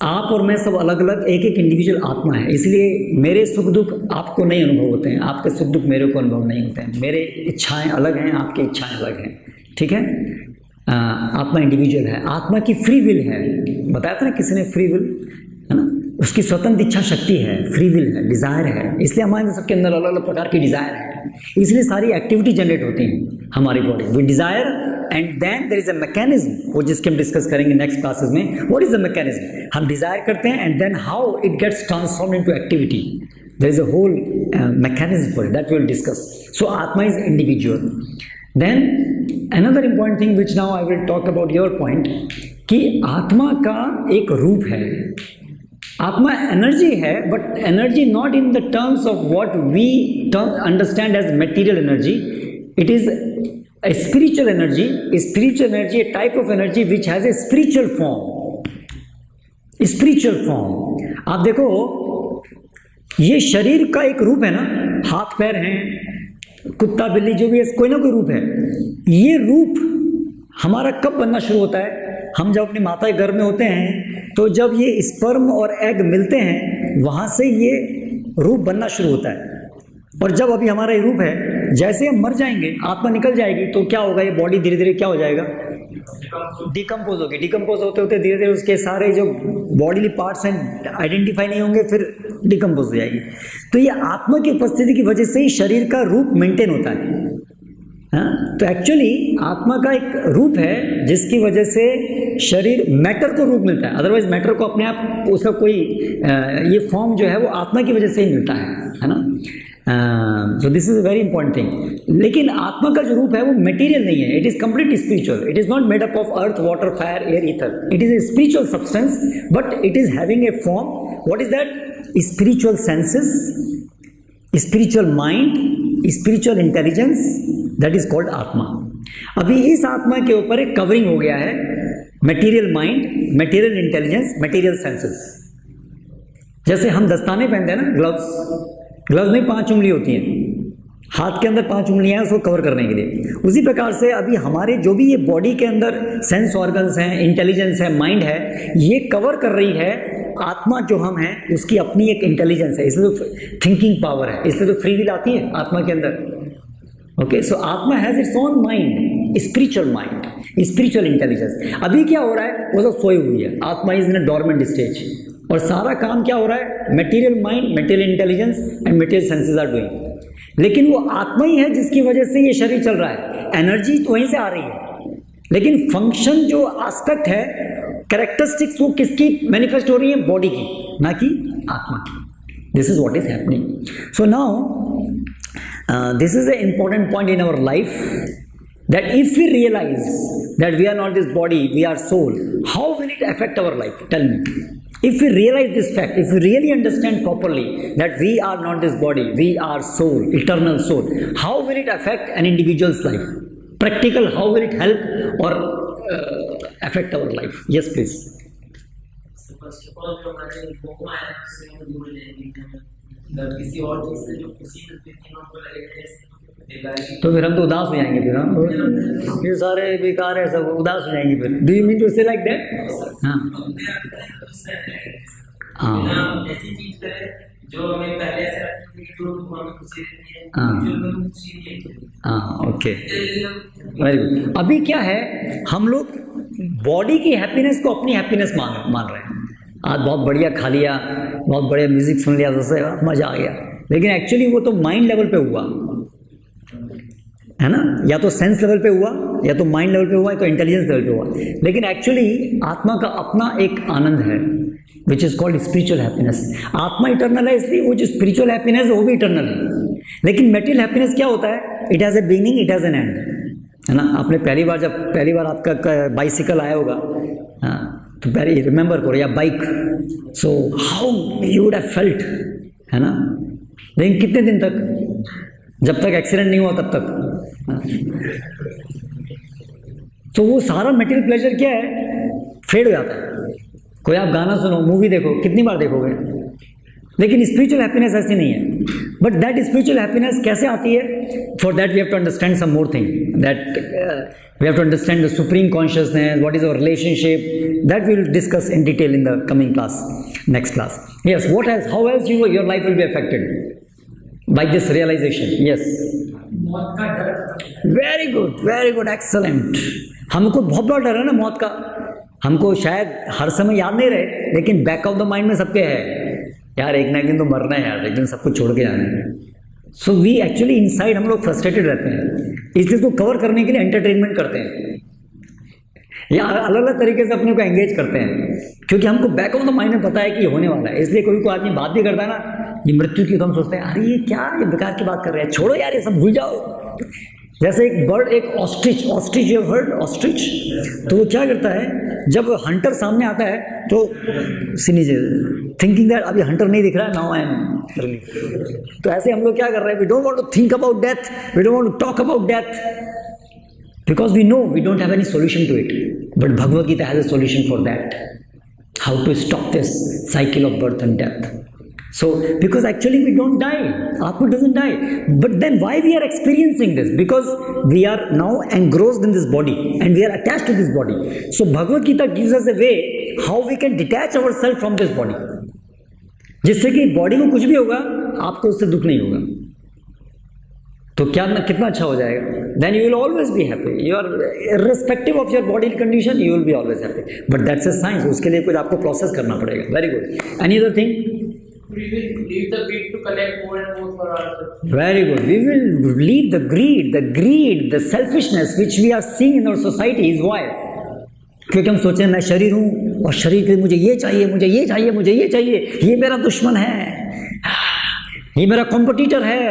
आप और मैं सब अलग अलग एक एक इंडिविजुअल आत्मा है. इसलिए मेरे सुख दुख आपको नहीं अनुभव होते हैं, आपके सुख दुख मेरे को अनुभव नहीं होते हैं. मेरे इच्छाएं अलग हैं, आपकी इच्छाएं अलग हैं. ठीक है, आत्मा इंडिविजुअल है. आत्मा की फ्री विल है. बताया था ना किसी ने, फ्री विल है ना, उसकी स्वतंत्र इच्छा शक्ति है, फ्री विल है, डिज़ायर है. इसलिए हमारे सबके अंदर अलग अलग प्रकार की डिज़ायर है. इसलिए सारी एक्टिविटी जनरेट होती हैं हमारी body. We desire and then there is a mechanism, वो जिसके हम डिस्कस करेंगे नेक्स्ट क्लासेस में. What is the mechanism? हम डिज़ायर करते हैं and then how it gets transform into activity. There is a whole mechanism for that we will discuss. So atma is individual. Then another important thing which now I will talk about your point, कि आत्मा का एक रूप है. आत्मा energy है, but energy not in the terms of what we understand as material energy. It is a spiritual energy. Spiritual energy, a type of energy which has a spiritual form. Spiritual form. आप देखो, ये शरीर का एक रूप है ना, हाथ पैर हैं, कुत्ता बिल्ली जो भी है, कोई ना कोई रूप है. ये रूप हमारा कब बनना शुरू होता है? हम जब अपनी माता के गर्भ में होते हैं, तो जब ये स्पर्म और एग मिलते हैं, वहाँ से ये रूप बनना शुरू होता है. और जब अभी हमारा ये रूप है, जैसे हम मर जाएंगे, आत्मा निकल जाएगी, तो क्या होगा? ये बॉडी धीरे धीरे क्या हो जाएगा? डिकम्पोज होगी. डिकम्पोज होते होते धीरे धीरे उसके सारे जो बॉडीली पार्ट्स हैं आइडेंटिफाई नहीं होंगे, फिर डिकम्पोज हो जाएगी. तो ये आत्मा की उपस्थिति की वजह से ही शरीर का रूप मेंटेन होता है. हाँ, तो एक्चुअली आत्मा का एक रूप है जिसकी वजह से शरीर, मैटर को रूप मिलता है. अदरवाइज मैटर को अपने आप उसका कोई ये फॉर्म जो है वो आत्मा की वजह से ही मिलता है ना. So this is a very important thing. लेकिन आत्मा का जो रूप है वो मटेरियल नहीं है. It is complete spiritual. It is not made up of earth, water, fire, air, ether. It is a spiritual substance, but it is having a form. What is that? Spiritual senses, spiritual mind, spiritual intelligence, that is called आत्मा. अभी इस आत्मा के ऊपर एक covering हो गया है, material mind, material intelligence, material senses. जैसे हम दस्ताने पहनते हैं ना, ग्लव्स में 5 उंगली होती हैं, हाथ के अंदर 5 उंगलियां हैं उसको कवर करने के लिए. उसी प्रकार से अभी हमारे जो भी ये बॉडी के अंदर सेंस ऑर्गन्स हैं, इंटेलिजेंस है, माइंड है, ये कवर कर रही है आत्मा जो हम हैं उसकी अपनी एक इंटेलिजेंस है, इसलिए तो थिंकिंग पावर है, इसलिए तो फ्री विल आती है आत्मा के अंदर। ओके, सो आत्मा has its own mind, spiritual mind, spiritual intelligence. अभी क्या हो रहा है, वो सब सोई हुई है, आत्मा is in a dormant stage, और सारा काम क्या हो रहा है, material mind, material intelligence and material senses are doing. लेकिन वो आत्मा ही है जिसकी वजह से ये शरीर चल रहा है, एनर्जी तो वहीं से आ रही है, लेकिन फंक्शन जो एस्पेक्ट है, कैरेक्टरिस्टिक्स, वो किसकी मैनिफेस्ट हो रही है, बॉडी की, ना कि आत्मा की। This is what is happening. So now this is an important point in our life, that if we realize that we are not this body, we are soul, how will it affect our life? Tell me. If we realize this fact, if we really understand properly that we are not this body, we are soul, eternal soul, how will it affect an individual's life? Practical, how will it help or affect our life? Yes, please. So first of all, जो हमारे मोह है उससे हम दूर रहेंगे, किसी और चीज से जो खुशी मिलती है हमको लगेगा तो फिर हम तो उदास हो जाएंगे, फिर हम ये सारे बेकार है, सब उदास हो जाएंगे फिर। डू यू मीन टू से लाइक दैट? हाँ हाँ, ऐसी चीज करें जो हमें पहले ऐसे लगती थी जो हमें खुशी देती है, हाँ। जो हमें खुशी देती है। हाँ, ओके, वेरी गुड। अभी क्या है, हम लोग बॉडी की हैप्पीनेस को अपनी हैप्पीनेस मान रहे हैं। आज बहुत बढ़िया खा लिया, बहुत बढ़िया म्यूजिक सुन लिया, उससे मजा आ गया, लेकिन एक्चुअली वो तो माइंड लेवल पे हुआ है ना, या तो सेंस लेवल पे हुआ, या तो माइंड लेवल पे हुआ, या तो इंटेलिजेंस लेवल पे हुआ। लेकिन एक्चुअली आत्मा का अपना एक आनंद है, which is called spiritual happiness. आत्मा इटर्नल है, इसलिए वो जो स्पिरिचुअल हैप्पीनेस है वो भी इटर्नल है। लेकिन मेटेरियल हैप्पीनेस क्या होता है, it has a beginning, it has an and, है ना। आपने पहली बार आपका बाइसिकल आया होगा, हाँ, तो पहले रिमेंबर करो, या bike, so how you would have felt, है ना। लेकिन कितने दिन तक, जब तक एक्सीडेंट नहीं हुआ तब तक। तो वो सारा मटेरियल प्लेजर क्या है, फेड हो जाता है। कोई आप गाना सुनो, मूवी देखो, कितनी बार देखोगे, लेकिन स्पिरिचुअल हैप्पीनेस ऐसी नहीं है। बट दैट स्पिरिचुअल हैप्पीनेस कैसे आती है, for that we have to understand some more thing, that we have to understand the supreme consciousness, what is our relationship, that we will discuss in detail in the coming class, next class. Yes, what else, how else your life will be affected by this realization? Yes, मौत का डर। very good, excellent। हमको बहुत बड़ा डर है ना मौत का, हमको शायद हर समय याद नहीं रहे, लेकिन बैक ऑफ द माइंड में सबके है, यार एक ना एक दिन तो मरना है यार, एक दिन सब कुछ छोड़ के जाना है। सो वी एक्चुअली इनसाइड हम लोग फ्रस्ट्रेटेड रहते हैं, इस चीज़ को कवर करने के लिए एंटरटेनमेंट करते हैं, या अलग अलग तरीके से अपने को एंगेज करते हैं, क्योंकि हमको बैक ऑफ द माइंड में पता है कि ये होने वाला है। इसलिए कोई आदमी बात भी करता है ना, ये मृत्यु की, तो हम सोचते हैं अरे ये क्या, ये बेकार की बात कर रहे हैं, छोड़ो यार ये सब भूल जाओ। जैसे एक बर्ड, एक ostrich you have heard ostrich, तो वो क्या करता है, जब हंटर सामने आता है तो थिंकिंग दैट अभी हंटर नहीं दिख रहा है, नाउ आई एम रिलीव। तो ऐसे हम लोग क्या कर रहे हैं, we don't want to think about death, we don't want to talk about death, because we know we don't have any solution to it, but Bhagavad Gita has a solution for that, how to stop this cycle of birth and death. So because actually we don't die, Atma doesn't die, but then why we are experiencing this, because we are now engrossed in this body and we are attached to this body. So Bhagavad Gita gives us a way how we can detach ourselves from this body, जिससे कि body को कुछ भी होगा आपको उससे दुख नहीं होगा। तो क्या कितना अच्छा हो जाएगा, then you will always be happy, you are irrespective of your body condition, you will be always happy, but that's a science, उसके लिए कुछ आपको प्रोसेस करना पड़ेगा। Very good, any other thing? We will leave the greed to collect more and more for ourselves. Very good, we will leave the greed, the selfishness which we are seeing in our society is why? क्योंकि हम सोचते हैं मैं शरीर हूँ और शरीर के मुझे ये चाहिए, मुझे ये चाहिए, मुझे ये चाहिए, ये मेरा दुश्मन है, ये मेरा कॉम्पिटिटर है,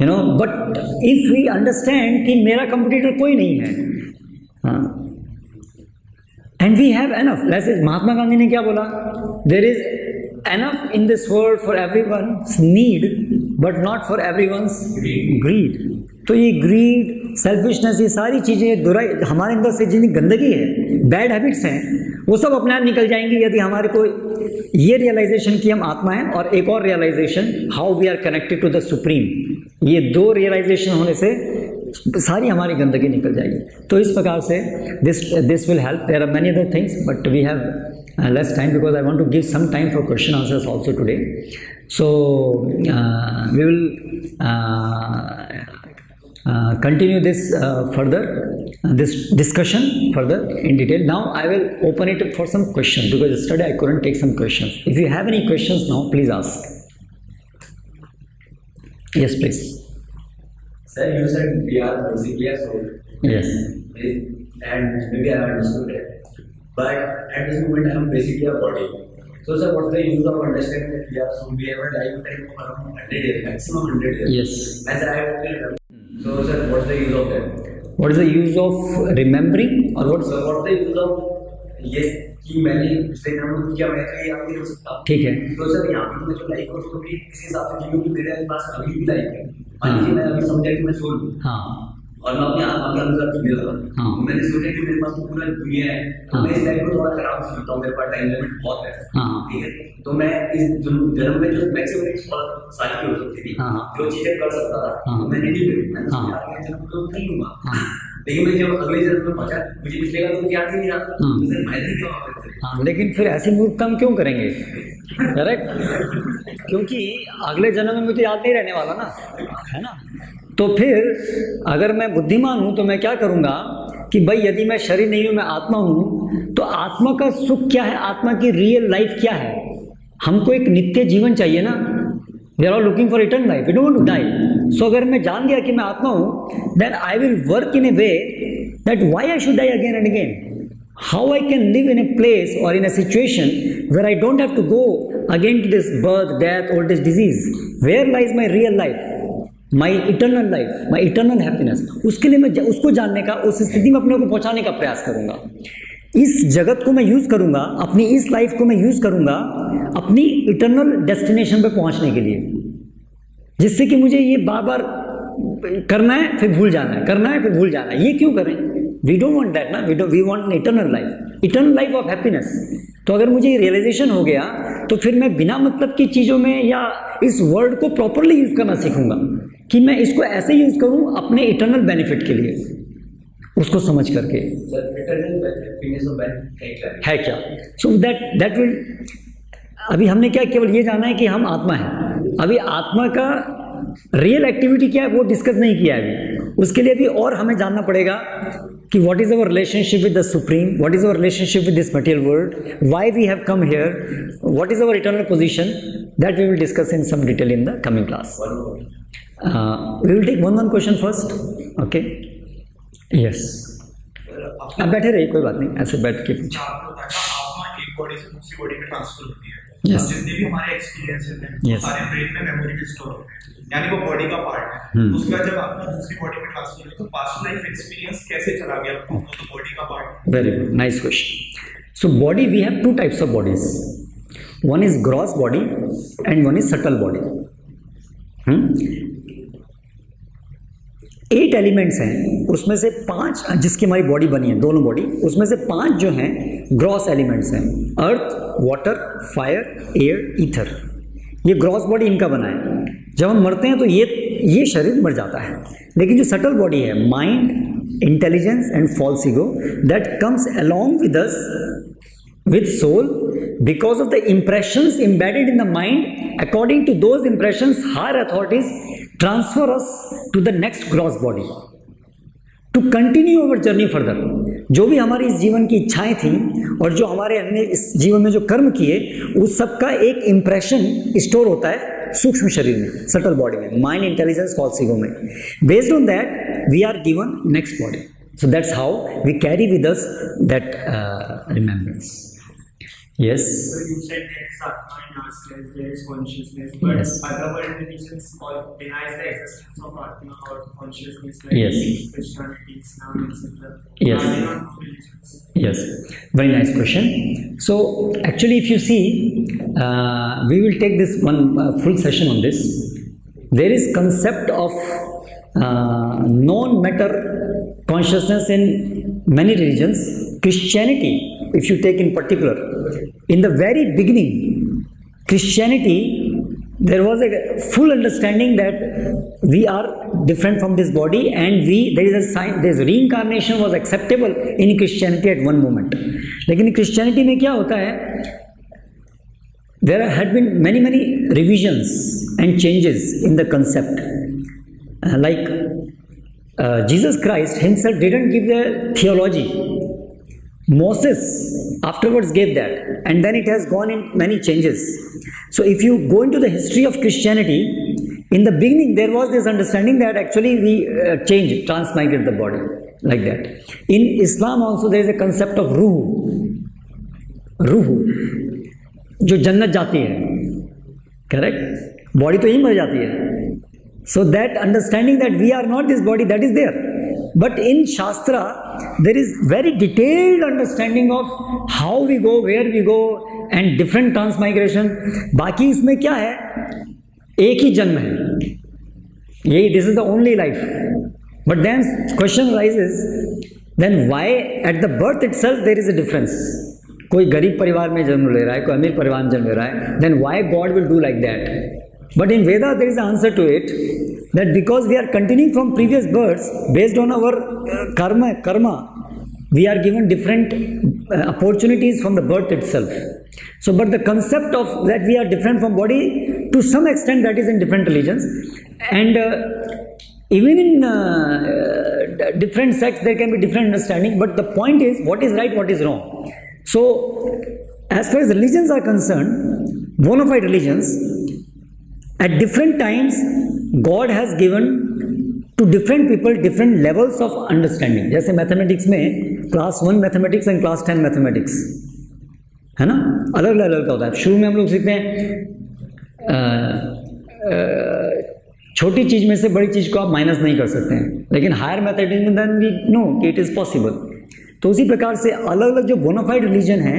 you know, but if we understand कि मेरा कंपटीटर कोई नहीं है, हाँ, and we have enough, जैसे महात्मा गांधी ने क्या बोला, there is enough in this world for everyone's need but not for everyone's greed। तो ये greed, selfishness, ये सारी चीज़ें दुराई हमारे अंदर से जितनी गंदगी है, बैड हैबिट्स हैं, वो सब अपने आप निकल जाएंगी यदि हमारे को ये रियलाइजेशन कि हम आत्मा हैं, और एक और realization how we are connected to the supreme. ये दो रियलाइजेशन होने से सारी हमारी गंदगी निकल जाएगी। तो इस प्रकार से this will help. There are many other things but we have less time because I want to give some time for question answers also today. So we will continue this further, this discussion further in detail. Now I will open it for some questions because yesterday I couldn't take some questions. If you have any questions now, please ask. Yes, please. Sir, you said we are basically a soul. Yes. And maybe I understood that. But at this moment, I am basically a body. So, sir, what's the use of understanding that we are soul? We have a lifetime of around 100 years, maximum 100 years. Yes. And sir, I have only remembered. So, sir, what's the use of that? What is the use of remembering or what? So, what's the use of ये कि मैंने पिछले जन्म में किया, मैं तो ये याद नहीं हो सकता. ठीक है. तो सर यहाँ पे मैं जो लाइफ है उसको भी इस हिसाब से जीऊँ कि मेरे पास अगली भी लाइफ है. मान लीजिए मैं अभी समझा कि मैं सोल हूँ. हाँ. और मैं अपने आत्मा के अनुसार जीने लगा. हाँ. मैंने सोचा कि मेरे पास तो पूरा दुनिया है. तो मैं इस लाइफ को थोड़ा खराब समझता हूँ. मेरे पास टाइम लिमिट बहुत है. हाँ. ठीक है. तो मैं इस जन्म में जो मैक्सिमम 100 साल की हो सकती थी, जो चीजें कर सकता था, मैंने नहीं करी. मैंने सोचा अगले जन्म को कर लूंगा. लेकिन मैं जब अगले जन्म में पहुंचा, मुझे पिछले का तो याद ही नहीं रहा. मुझे फायदा ही क्या होगा. हाँ, लेकिन फिर ऐसे मूर्ख काम क्यों करेंगे? करेक्ट. क्योंकि अगले जन्म में मुझे याद नहीं रहने वाला ना, है ना. तो फिर अगर मैं बुद्धिमान हूँ तो मैं क्या करूँगा कि भाई यदि मैं शरीर नहीं हूँ, मैं आत्मा हूँ, तो आत्मा का सुख क्या है, आत्मा की रियल लाइफ क्या है. हमको एक नित्य जीवन चाहिए ना. We are all looking for eternal life. We don't want to die. So अगर मैं जान गया कि मैं आत्मा हूँ, then I will work in a way that why I should die again and again. How I can live in a place or in a situation where I don't have to go again to this birth, death, old age, disease. Where lies my real life, my eternal life, my eternal happiness? उसके लिए मैं उसको जानने का, उस स्थिति में अपने को पहुंचाने का प्रयास करूंगा. इस जगत को मैं यूज करूंगा, अपनी इस लाइफ को मैं यूज करूंगा अपनी इटर्नल डेस्टिनेशन पे पहुंचने के लिए, जिससे कि मुझे ये बार बार करना है फिर भूल जाना है, करना है फिर भूल जाना है. ये क्यों करें? We don't want that ना. We want an eternal life of happiness. तो अगर मुझे ये रियलाइजेशन हो गया तो फिर मैं बिना मतलब की चीज़ों में या इस वर्ड को प्रॉपरली यूज़ करना सीखूंगा कि मैं इसको ऐसे यूज़ करूं अपने इटर्नल बेनिफिट के लिए, उसको समझ करके. है क्या? So that will. अभी हमने क्या केवल ये जाना है कि हम आत्मा है. अभी आत्मा का रियल एक्टिविटी क्या है वो डिस्कस नहीं किया अभी. उसके लिए भी और हमें जानना पड़ेगा कि what is our relationship with the supreme, what is our relationship with this material world, why we have come here, what is our eternal position. That we will discuss in some detail in the coming class. We will take one question first. Okay. Yes. अब बैठे रहिए, कोई बात नहीं, ऐसे बैठ के पूछिए. आत्मा एक बॉडी से दूसरी बॉडी में ट्रांसफर होती है. Yes. जितने भी हमारे एक्सपीरियंसेस हैं, Yes. सारे ब्रेन में मेमोरी में स्टोर होते हैं. यानी वो बॉडी का पार्ट है. उसके बाद जब आत्मा दूसरी बॉडी में ट्रांसफर हुई तो पास्ट लाइफ एक्सपीरियंस कैसे चला गया तो बॉडी का part. Very good, nice question. So body, we have two types of bodies. One is gross body and one is subtle body. 8 elements हैं, उसमें से 5 जिसकी हमारी बॉडी बनी है, दोनों बॉडी, उसमें से 5 जो हैं ग्रॉस एलिमेंट्स हैं. अर्थ, वाटर, फायर, एयर, ईथर. ये ग्रॉस बॉडी इनका बना है. जब हम मरते हैं तो ये शरीर मर जाता है. लेकिन जो सटल बॉडी है, mind, intelligence and false ego, that comes along with us with soul because of the impressions embedded in the mind. According to those impressions, higher authorities transfer us to the next gross body to continue our journey further. जो भी हमारी इस जीवन की इच्छाएं थी और जो हमारे हमने इस जीवन में जो कर्म किए, उस सब का एक इम्प्रेशन स्टोर होता है सूक्ष्म शरीर में, सटल बॉडी में, माइंड, इंटेलिजेंस, फॉल्स ईगो में. Based on that we are given next body. So that's how we carry with us that remembrance. Yes. So you said there is atma in ourselves, there is consciousness, but Yes. other world religions denies the existence of atma or consciousness, like Yes. Christianity, Islam, etc. Yes. Are they not religions? Yes, very nice question. So actually if you see, we will take this one full session on this. There is concept of non-matter consciousness in many religions. Christianity, if you take in particular, in the very beginning, Christianity there was a full understanding that we are different from this body, and there is a sign, this reincarnation was acceptable in Christianity at one moment. लेकिन Christianity में क्या होता है, there had been many revisions and changes in the concept. Like Jesus Christ himself didn't give the theology. Moses afterwards gave that, and then it has gone in many changes. So if you go into the history of Christianity, in the beginning there was this understanding that actually we transmigrate the body like that. In Islam also there is a concept of रूह जो जन्नत जाती है, correct, body तो यही मर जाती है. So that understanding that we are not this body, that is there. But in Shastra, there is very detailed understanding of how we go, where we go, and different transmigration. बाकी इसमें क्या है, एक ही जन्म है, यही, this is the only life. But then question arises, then why at the birth itself there is a difference? कोई गरीब परिवार में जन्म ले रहा है, कोई अमीर परिवार में जन्म ले रहा है, then why God will do like that? But in Veda there is an answer to it, that because we are continuing from previous births, based on our karma, we are given different opportunities from the birth itself. So, but the concept of that we are different from body, to some extent that is in different religions, and even in different sects there can be different understanding, but the point is what is right, what is wrong. So, as far as religions are concerned, bona fide religions, at different times God has given to different people different levels of understanding. जैसे mathematics में class 1 mathematics and class 10 mathematics है ना, अलग level का होता है. शुरू में हम लोग सीखते हैं छोटी चीज़ में से बड़ी चीज़ को आप माइनस नहीं कर सकते हैं, लेकिन हायर मैथमेटिक्स में देन वी नो कि इट इज़ पॉसिबल. तो उसी प्रकार से अलग अलग जो बोनाफाइड रिलीजन है,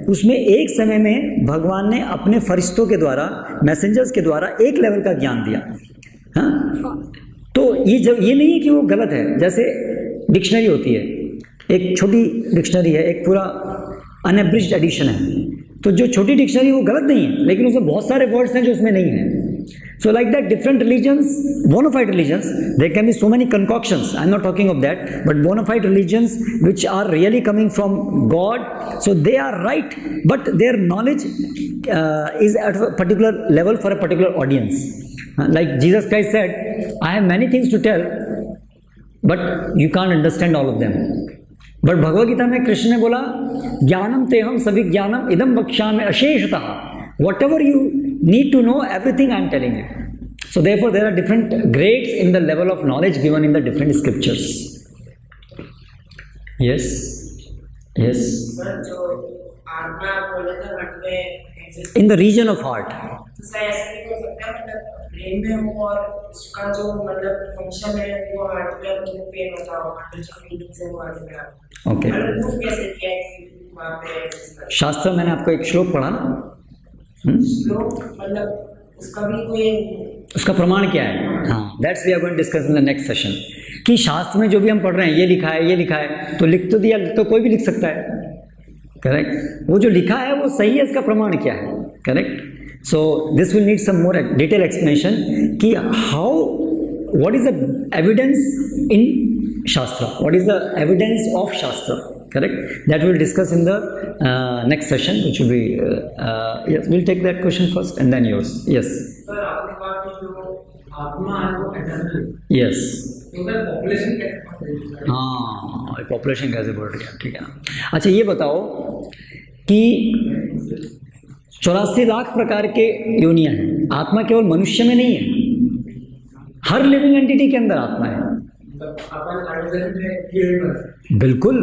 उसमें एक समय में भगवान ने अपने फरिश्तों के द्वारा, मैसेंजर्स के द्वारा एक लेवल का ज्ञान दिया. हाँ, तो ये नहीं है कि वो गलत है. जैसे डिक्शनरी होती है, एक छोटी डिक्शनरी है, एक पूरा अनएब्रिज्ड एडिशन है, तो जो छोटी डिक्शनरी वो गलत नहीं है, लेकिन उसमें बहुत सारे वर्ड्स हैं जो उसमें नहीं है. So like that, different religions, bona fide religions, there can be so many concoctions. I'm not talking of that, but bona fide religions which are really coming from God, so they are right, but their knowledge is at a particular level for a particular audience. Like Jesus Christ said, I have many things to tell, but you can't understand all of them. But Bhagavad Gita में कृष्ण ने बोला, ज्ञानम तेहम सविज्ञानम इदम वक्ष्यामि अशेषतः. Whatever you need to know, everything I am telling you. So therefore there are different grades in the level of knowledge given in the different scriptures. Yes. Yes. In the region of heart. Okay. शास्त्र मैंने आपको एक श्लोक पढ़ा ना, उसका प्रमाण क्या है? हाँ, that's we are going to discuss in the next session. कि शास्त्र में जो भी हम पढ़ रहे हैं, ये लिखा है, ये लिखा है, तो लिख तो दिया, तो कोई भी लिख सकता है, करेक्ट. वो जो लिखा है वो सही है, इसका प्रमाण क्या है, correct. So this will need some more detail explanation कि how, what is the evidence in shastra, what is the evidence of shastra, correct. That we'll discuss in the next session, which will be yes, we'll take that question first and then yours. Yes. Sir, आपने कहा कि जो आत्मा है वो eternal. Yes. तो उधर population कैसे? हाँ, population कैसे बढ़ गया, ठीक है ना. अच्छा ये बताओ कि 84 लाख प्रकार के योनियां हैं. आत्मा केवल मनुष्य में नहीं है, हर लिविंग एंटिटी के अंदर आत्मा है. बिल्कुल,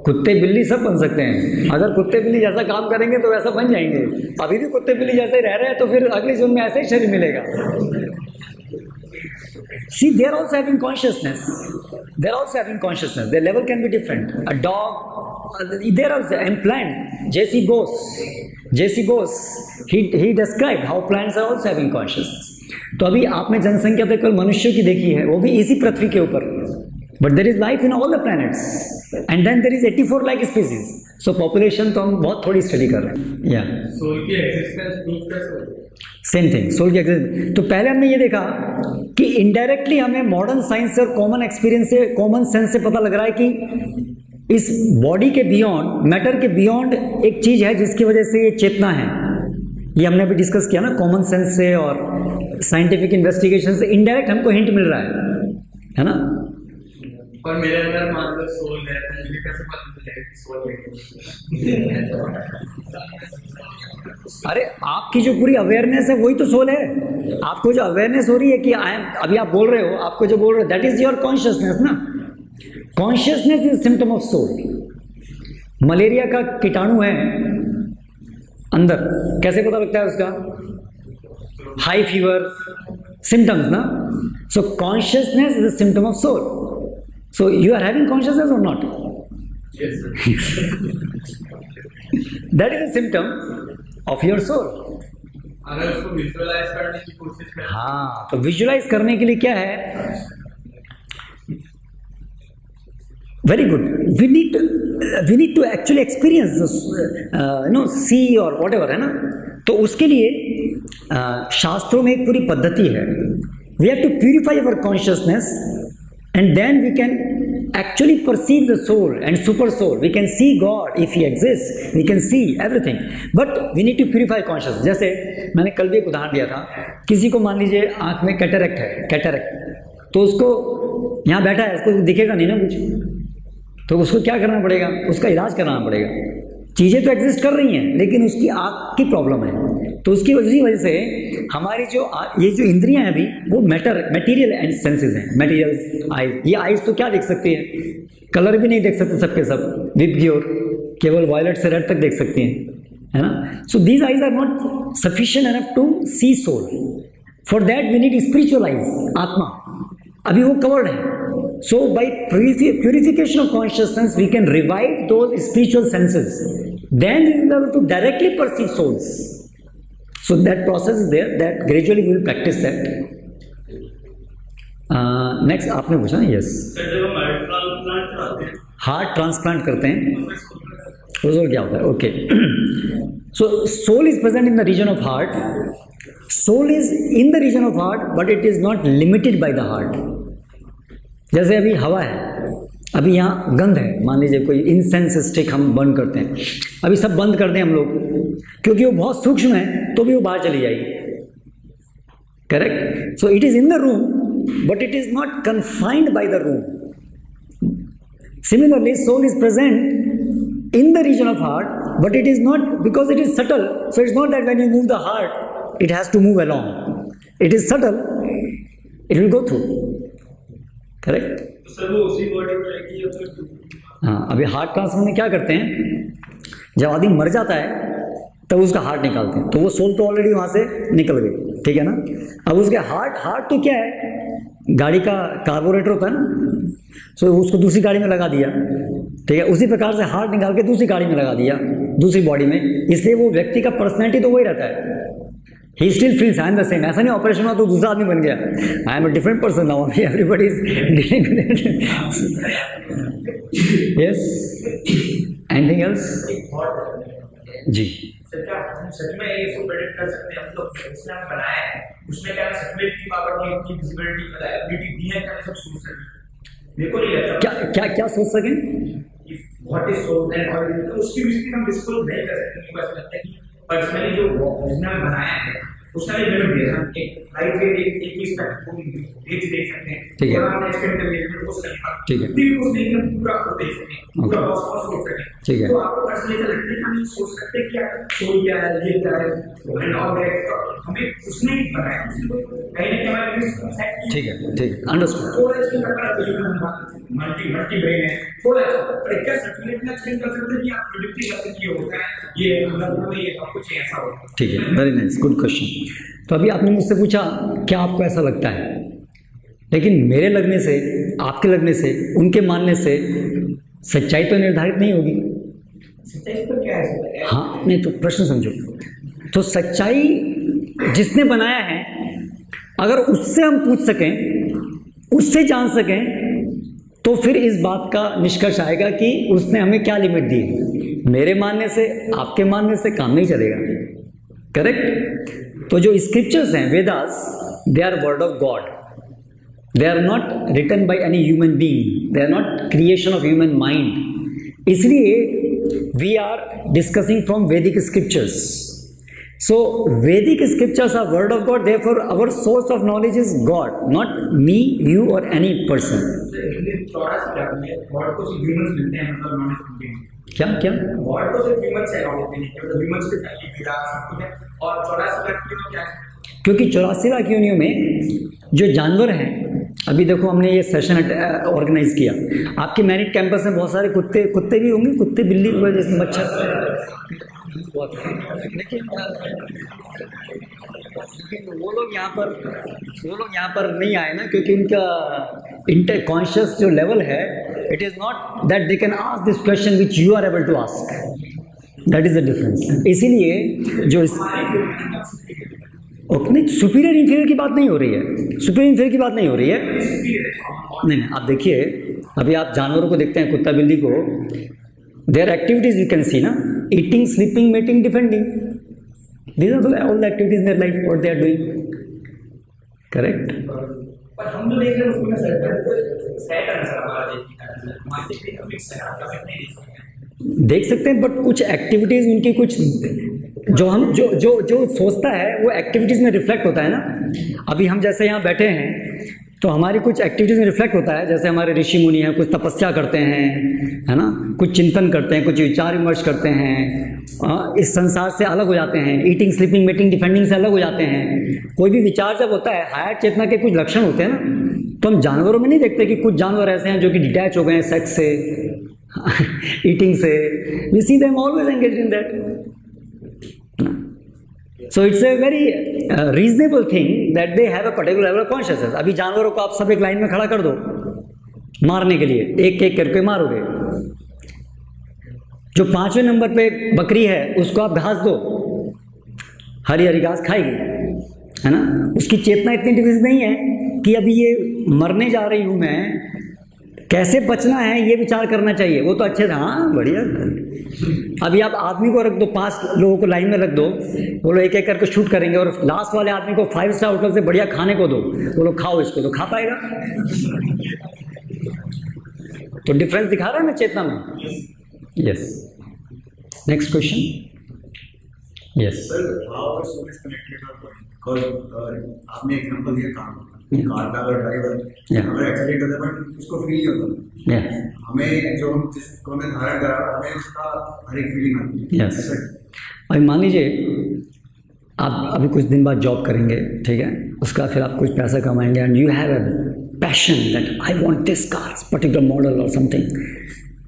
कुत्ते बिल्ली सब बन सकते हैं. अगर कुत्ते बिल्ली जैसा काम करेंगे तो वैसा बन जाएंगे. अभी भी कुत्ते बिल्ली जैसे ही रह रहे हैं, तो फिर अगले जीवन में ऐसे ही शरीर मिलेगा. See, they are also having consciousness. They are also having consciousness. Their level can be different. A dog, they are also, and plant. J.C. Bose, he described how plants are also having consciousness. तो अभी आपने जनसंख्या तो केवल मनुष्यों की देखी है, वो भी इसी पृथ्वी के ऊपर. But there is life in all the planets, and then there is 84 lakh species. So population तो हम बहुत थोड़ी स्टडी कर रहे हैं. Yeah. So इनकी existence proof कैसे होगी? सेम थिंग, सोल की एग्जिस्टेंस। तो पहले हमने ये देखा कि इनडायरेक्टली हमें मॉडर्न साइंस और कॉमन एक्सपीरियंस से, कॉमन सेंस से पता लग रहा है कि इस बॉडी के बियॉन्ड, मैटर के बियॉन्ड एक चीज है जिसकी वजह से ये चेतना है। ये हमने अभी डिस्कस किया ना, कॉमन सेंस से और साइंटिफिक इन्वेस्टिगेशन से इनडायरेक्ट हमको हिंट मिल रहा है ना। और मेरे अंदर मान लो सोल है, तो मुझे कैसे पता चलेगा कि सोल है? अरे आपकी जो पूरी अवेयरनेस है वही तो सोल है। आपको जो अवेयरनेस हो रही है कि आई एम, अभी आप बोल रहे हो, आपको जो बोल रहे हो दैट इज योर कॉन्शियसनेस ना। Consciousness is symptom of soul. Malaria का कीटाणु है अंदर, कैसे पता लगता है उसका? हाई फीवर, सिम्टम्स ना। So consciousness is a symptom of soul. So you are having consciousness और not? That is a symptom of your soul. अगर उसको विजुअलाइज करने की कोशिश करें, हाँ, तो विजुअलाइज करने के लिए क्या है? Very good, we need to actually experience, see और वॉट एवर, है ना। तो उसके लिए शास्त्रों में एक पूरी पद्धति है। We have to purify our consciousness and then we can actually perceive the soul and super soul. We can see God if he exists, we can see everything, but we need to purify consciousness. जैसे मैंने कल भी एक उदाहरण दिया था, किसी को मान लीजिए आंख में कैटरेक्ट है, कैटरेक्ट, तो उसको यहाँ बैठा है, उसको दिखेगा नहीं ना कुछ, तो उसको क्या करना पड़ेगा? उसका इलाज कराना पड़ेगा। चीज़ें तो एग्जिस्ट कर रही हैं लेकिन उसकी आँख की प्रॉब्लम है, तो उसकी वजह से हमारी जो ये जो इंद्रियां हैं अभी वो मटेरियल एंड सेंसेस हैं। मटेरियल आइज, ये आइज तो क्या देख सकती है? कलर भी नहीं देख सकते सबके सब, विप ग्योर केवल वायलेट से रेड तक देख सकती हैं, है ना। So these eyes are not sufficient enough to see soul. For that we need spiritual eyes, आत्मा, अभी वो कवर्ड है। So by purification of consciousness, we can revive those spiritual senses. Then we will be able to directly perceive souls. So that process is there. That gradually we will practice that. Next, आपने पूछा ना? Yes. Heart transplant करते हैं, उसको क्या होता है? Okay, so soul is present in the region of heart. Soul is in the region of heart, but it is not limited by the heart. जैसे अभी हवा है, अभी यहाँ गंध है, मान लीजिए कोई इंसेंस स्टिक हम बंद करते हैं, अभी सब बंद कर दें हम लोग, क्योंकि वो बहुत सूक्ष्म है तो भी वो बाहर चली जाएगी, correct. So it is in the room but it is not confined by the room. Similarly soul is present in the region of heart but it is not, because it is subtle, so it's not that when you move the heart it has to move along, it is subtle, it will go through, correct. Sir वो उसी body में रहेगी या फिर? हाँ, अभी heart transplant में क्या करते हैं, जब आदमी मर जाता है तब उसका हार्ट निकालते हैं, तो वो सोल तो ऑलरेडी वहाँ से निकल गई, ठीक है ना। अब उसके हार्ट तो क्या है, गाड़ी का कार्बोरेटर होता है ना, सो उसको दूसरी गाड़ी में लगा दिया, ठीक है। उसी प्रकार से हार्ट निकाल के दूसरी गाड़ी में लगा दिया, दूसरी बॉडी में, इसलिए वो व्यक्ति का पर्सनैलिटी तो वही रहता है। He still feels I am the same. ऐसा नहीं ऑपरेशन हुआ तो दूसरा आदमी बन गया, I am a different person now. Everybody is dealing with it. Yes. Anything else? जी। सर क्या हम सच में ये सो प्रेडिक्ट कर सकते हैं? हम लोग जिसने हम बनाया है उसमें क्या सच की पावर नहीं, इतनी विजिबिलिटी एबिलिटी दी है, क्या सब सोच सकें? मेरे को नहीं लगता क्या सोच सकें? What is soul and all, उसकी विजिबिलिटी हम डिस्क्लोज नहीं कर सकते। मुझे लगता है कि पर्सनली जो जिसने बनाया है उसका भी लिमिट दिया है, एक लाइट वेट एक ही स्पेक्ट को देख सकते हैं, ठीक है, और हम एक्सपेंड कर लेंगे तो उसका ठीक है, दिल को नहीं हम पूरा को देख सकते हैं, पूरा कॉस्मोस सोच सकते हैं, ठीक है। तो आपको पर्सनली ऐसा लगता है कि हम सोच सकते हैं कि सोल क्या है, ये क्या है, एंड ऑल दैट हमें उसने ही बनाया, कहीं ना कहीं हमारे, ठीक है, ठीक है, अंडरस्टूड। थोड़ा इसमें करना मल्टी ब्रेन है थोड़ा, पर क्या सर्कुलेट में चेंज कर सकते हैं कि आप प्रेडिक्ट कर सकते हैं होता है ये अंदर में ये कुछ ऐसा होगा। ठीक है, वेरी नाइस, गुड क्वेश्चन। तो अभी आपने मुझसे पूछा क्या आपको ऐसा लगता है, लेकिन मेरे लगने से, आपके लगने से, उनके मानने से सच्चाई तो निर्धारित नहीं होगी। सच्चाई तो क्या है? हाँ, नहीं तो प्रश्न समझो, तो सच्चाई जिसने बनाया है अगर उससे हम पूछ सकें, उससे जान सकें, तो फिर इस बात का निष्कर्ष आएगा कि उसने हमें क्या लिमिट दी। मेरे मानने से, आपके मानने से काम नहीं चलेगा, करेक्ट। तो जो स्क्रिप्चर्स हैं Vedas, they are word of God, they are not written by any human being, they are not creation of human mind. इसलिए we are discussing from Vedic scriptures. So Vedic scriptures are word of God, therefore our source of knowledge is God, not me, you or any person. God को सिर्फ humans मिलते हैं, मतलब knowledge मिलते हैं। क्या क्या गॉड को सिर्फ ह्यूमंस है नॉलेज देने के, मतलब ह्यूमंस के फैमिली विदा सब कुछ है। और 84 लाख की क्या है? क्योंकि 84 लाख योनियों में जो जानवर हैं, अभी देखो हमने ये सेशन ऑर्गेनाइज किया, आपके मैरिट कैंपस में बहुत सारे कुत्ते भी होंगे, कुत्ते बिल्ली जैसे मच्छर, लेकिन वो लोग यहाँ पर नहीं आए ना, क्योंकि उनका इंटर कॉन्शियस जो लेवल है, it is not that they can ask this question which you are able to ask, that is the difference. इसीलिए जो नहीं, सुपीरियर इंफीरियर की बात नहीं हो रही है, सुपीरियर इंफीरियर की बात नहीं हो रही है। नहीं, आप देखिए, अभी आप जानवरों को देखते हैं, कुत्ता बिल्ली को, their activities you can see ना, eating, sleeping, mating, defending, these are all the activities in their life, what they are doing, correct. पर हम तो देख रहे हैं उसमें सेट आंसर हमारा देखने का फिक्स है, आप नहीं देख सकते हैं, बट कुछ एक्टिविटीज उनकी, कुछ जो हम जो सोचता है वो एक्टिविटीज़ में रिफ्लेक्ट होता है ना। अभी हम जैसे यहाँ बैठे हैं तो हमारी कुछ एक्टिविटीज़ में रिफ्लेक्ट होता है, जैसे हमारे ऋषि मुनि हैं, कुछ तपस्या करते हैं, है ना, कुछ चिंतन करते हैं, कुछ विचार विमर्श करते हैं, इस संसार से अलग हो जाते हैं, ईटिंग, स्लीपिंग, मेटिंग, डिफेंडिंग से अलग हो जाते हैं। कोई भी विचार जब होता है, हायर चेतना के कुछ लक्षण होते हैं ना, तो हम जानवरों में नहीं देखते कि कुछ जानवर ऐसे हैं जो कि डिटैच हो गए हैं सेक्स से, ईटिंग से, we see them always engaged in that. So it's a very reasonable thing that they have a particular level of consciousness. अभी जानवरों को आप सब एक लाइन में खड़ा कर दो मारने के लिए, एक एक करके मारोगे। जो 5वें नंबर पे बकरी है उसको आप घास दो, हरी हरी घास खाएगी, है ना। उसकी चेतना इतनी डिविज नहीं है कि अभी ये मरने जा रही हूँ मैं, कैसे बचना है ये विचार करना चाहिए। वो तो अच्छे से, हाँ बढ़िया। अभी आप आदमी को रख दो, 5 लोगों को लाइन में रख दो, वो लोग एक एक करके शूट करेंगे, और लास्ट वाले आदमी को 5 स्टार होटल से बढ़िया खाने को दो, वो लोग खाओ इसको, तो खा पाएगा। तो डिफरेंस दिखा रहा है ना चेतना में। Yes, next question. यस आपने एग्जांपल दिया कार का, अगर ड्राइवर अगर एक्सीडेंट होता है बट उसको फील नहीं होता, हमें जो जिसको हमने धारण करा हमें उसका हर एक फीलिंग आती है। यस, अभी मान लीजिए आप अभी कुछ दिन बाद जॉब करेंगे, ठीक है, उसका फिर आप कुछ पैसा कमाएंगे, and you have a passion that I want this car, particular model और समथिंग।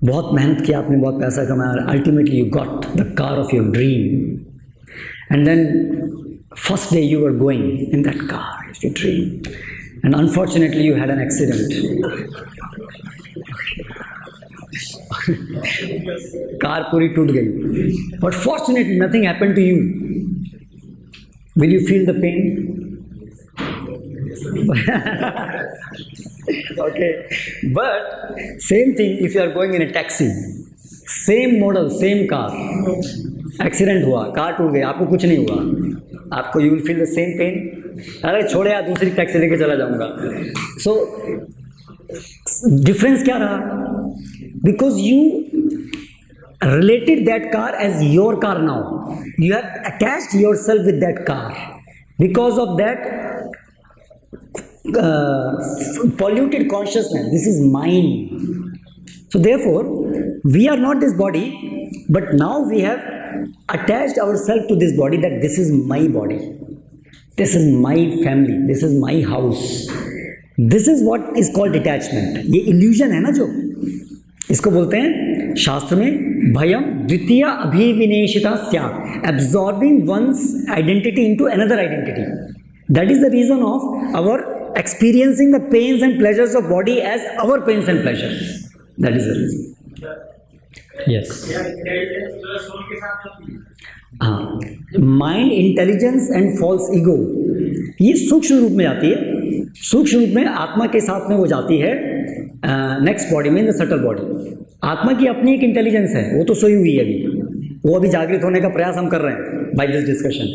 बहुत मेहनत किया आपने, बहुत पैसा कमाया, ultimately you got the car of your dream, and then first day you were going in that car, your dream, and unfortunately you had an accident. Car पूरी टूट गई, but fortunately nothing happened to you. Will you feel the pain? Okay, but same thing if you are going in a taxi, same model, same car, accident हुआ, car टूट गई, आपको कुछ नहीं हुआ, आपको you will feel the same pain. अरे छोड़े यार, दूसरी टैक्सी लेके चला जाऊंगा। सो डिफरेंस क्या रहा? Because you related that car as your car, now you have attached your self with that car, because of that polluted consciousness. This is mind. So therefore we are not this body, but now we have attached ourselves to this body, that this is my body, this is my family, this is my house. This is what is called detachment. ये illusion है ना, जो इसको बोलते हैं शास्त्र में भयम द्वितीय अभिविनेशिता स्यात्, absorbing one's identity into another identity. That is the reason of our experiencing the pains and pleasures of body as our pains and pleasures. That is the reason. Yes. हाँ, mind, intelligence and false ego, ये सूक्ष्म रूप में जाती है। सूक्ष्म रूप में आत्मा के साथ में वो जाती है नेक्स्ट बॉडी में, इन द सटल बॉडी। आत्मा की अपनी एक इंटेलिजेंस है, वो तो सोई हुई है अभी, वो अभी जागृत होने का प्रयास हम कर रहे हैं। by this discussion.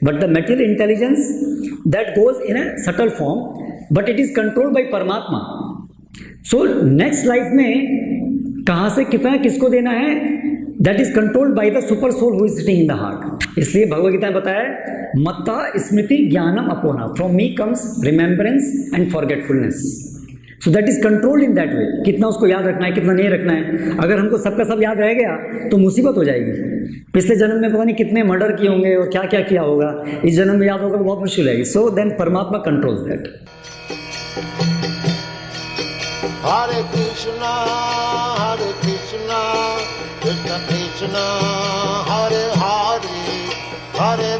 But the material intelligence that goes in a subtle form, but it is controlled by Paramatma. So next life में कहाँ से कितना किसको देना है, that is controlled by the super soul who is sitting in the heart. इसलिए भगवद गीता में बताया मत्ता स्मृति ज्ञानम अपोना, from me comes remembrance and forgetfulness. So that is controlled in that way. कितना उसको याद रखना है, कितना नहीं रखना है. अगर हमको सबका सब याद रह गया तो मुसीबत हो जाएगी. पिछले जन्म में पता नहीं कितने मर्डर किए होंगे और क्या क्या किया होगा, इस जन्म में याद होगा तो बहुत मुश्किल है. So then परमात्मा controls that. Hare Krishna, Krishna Krishna, Hare Hare, Hare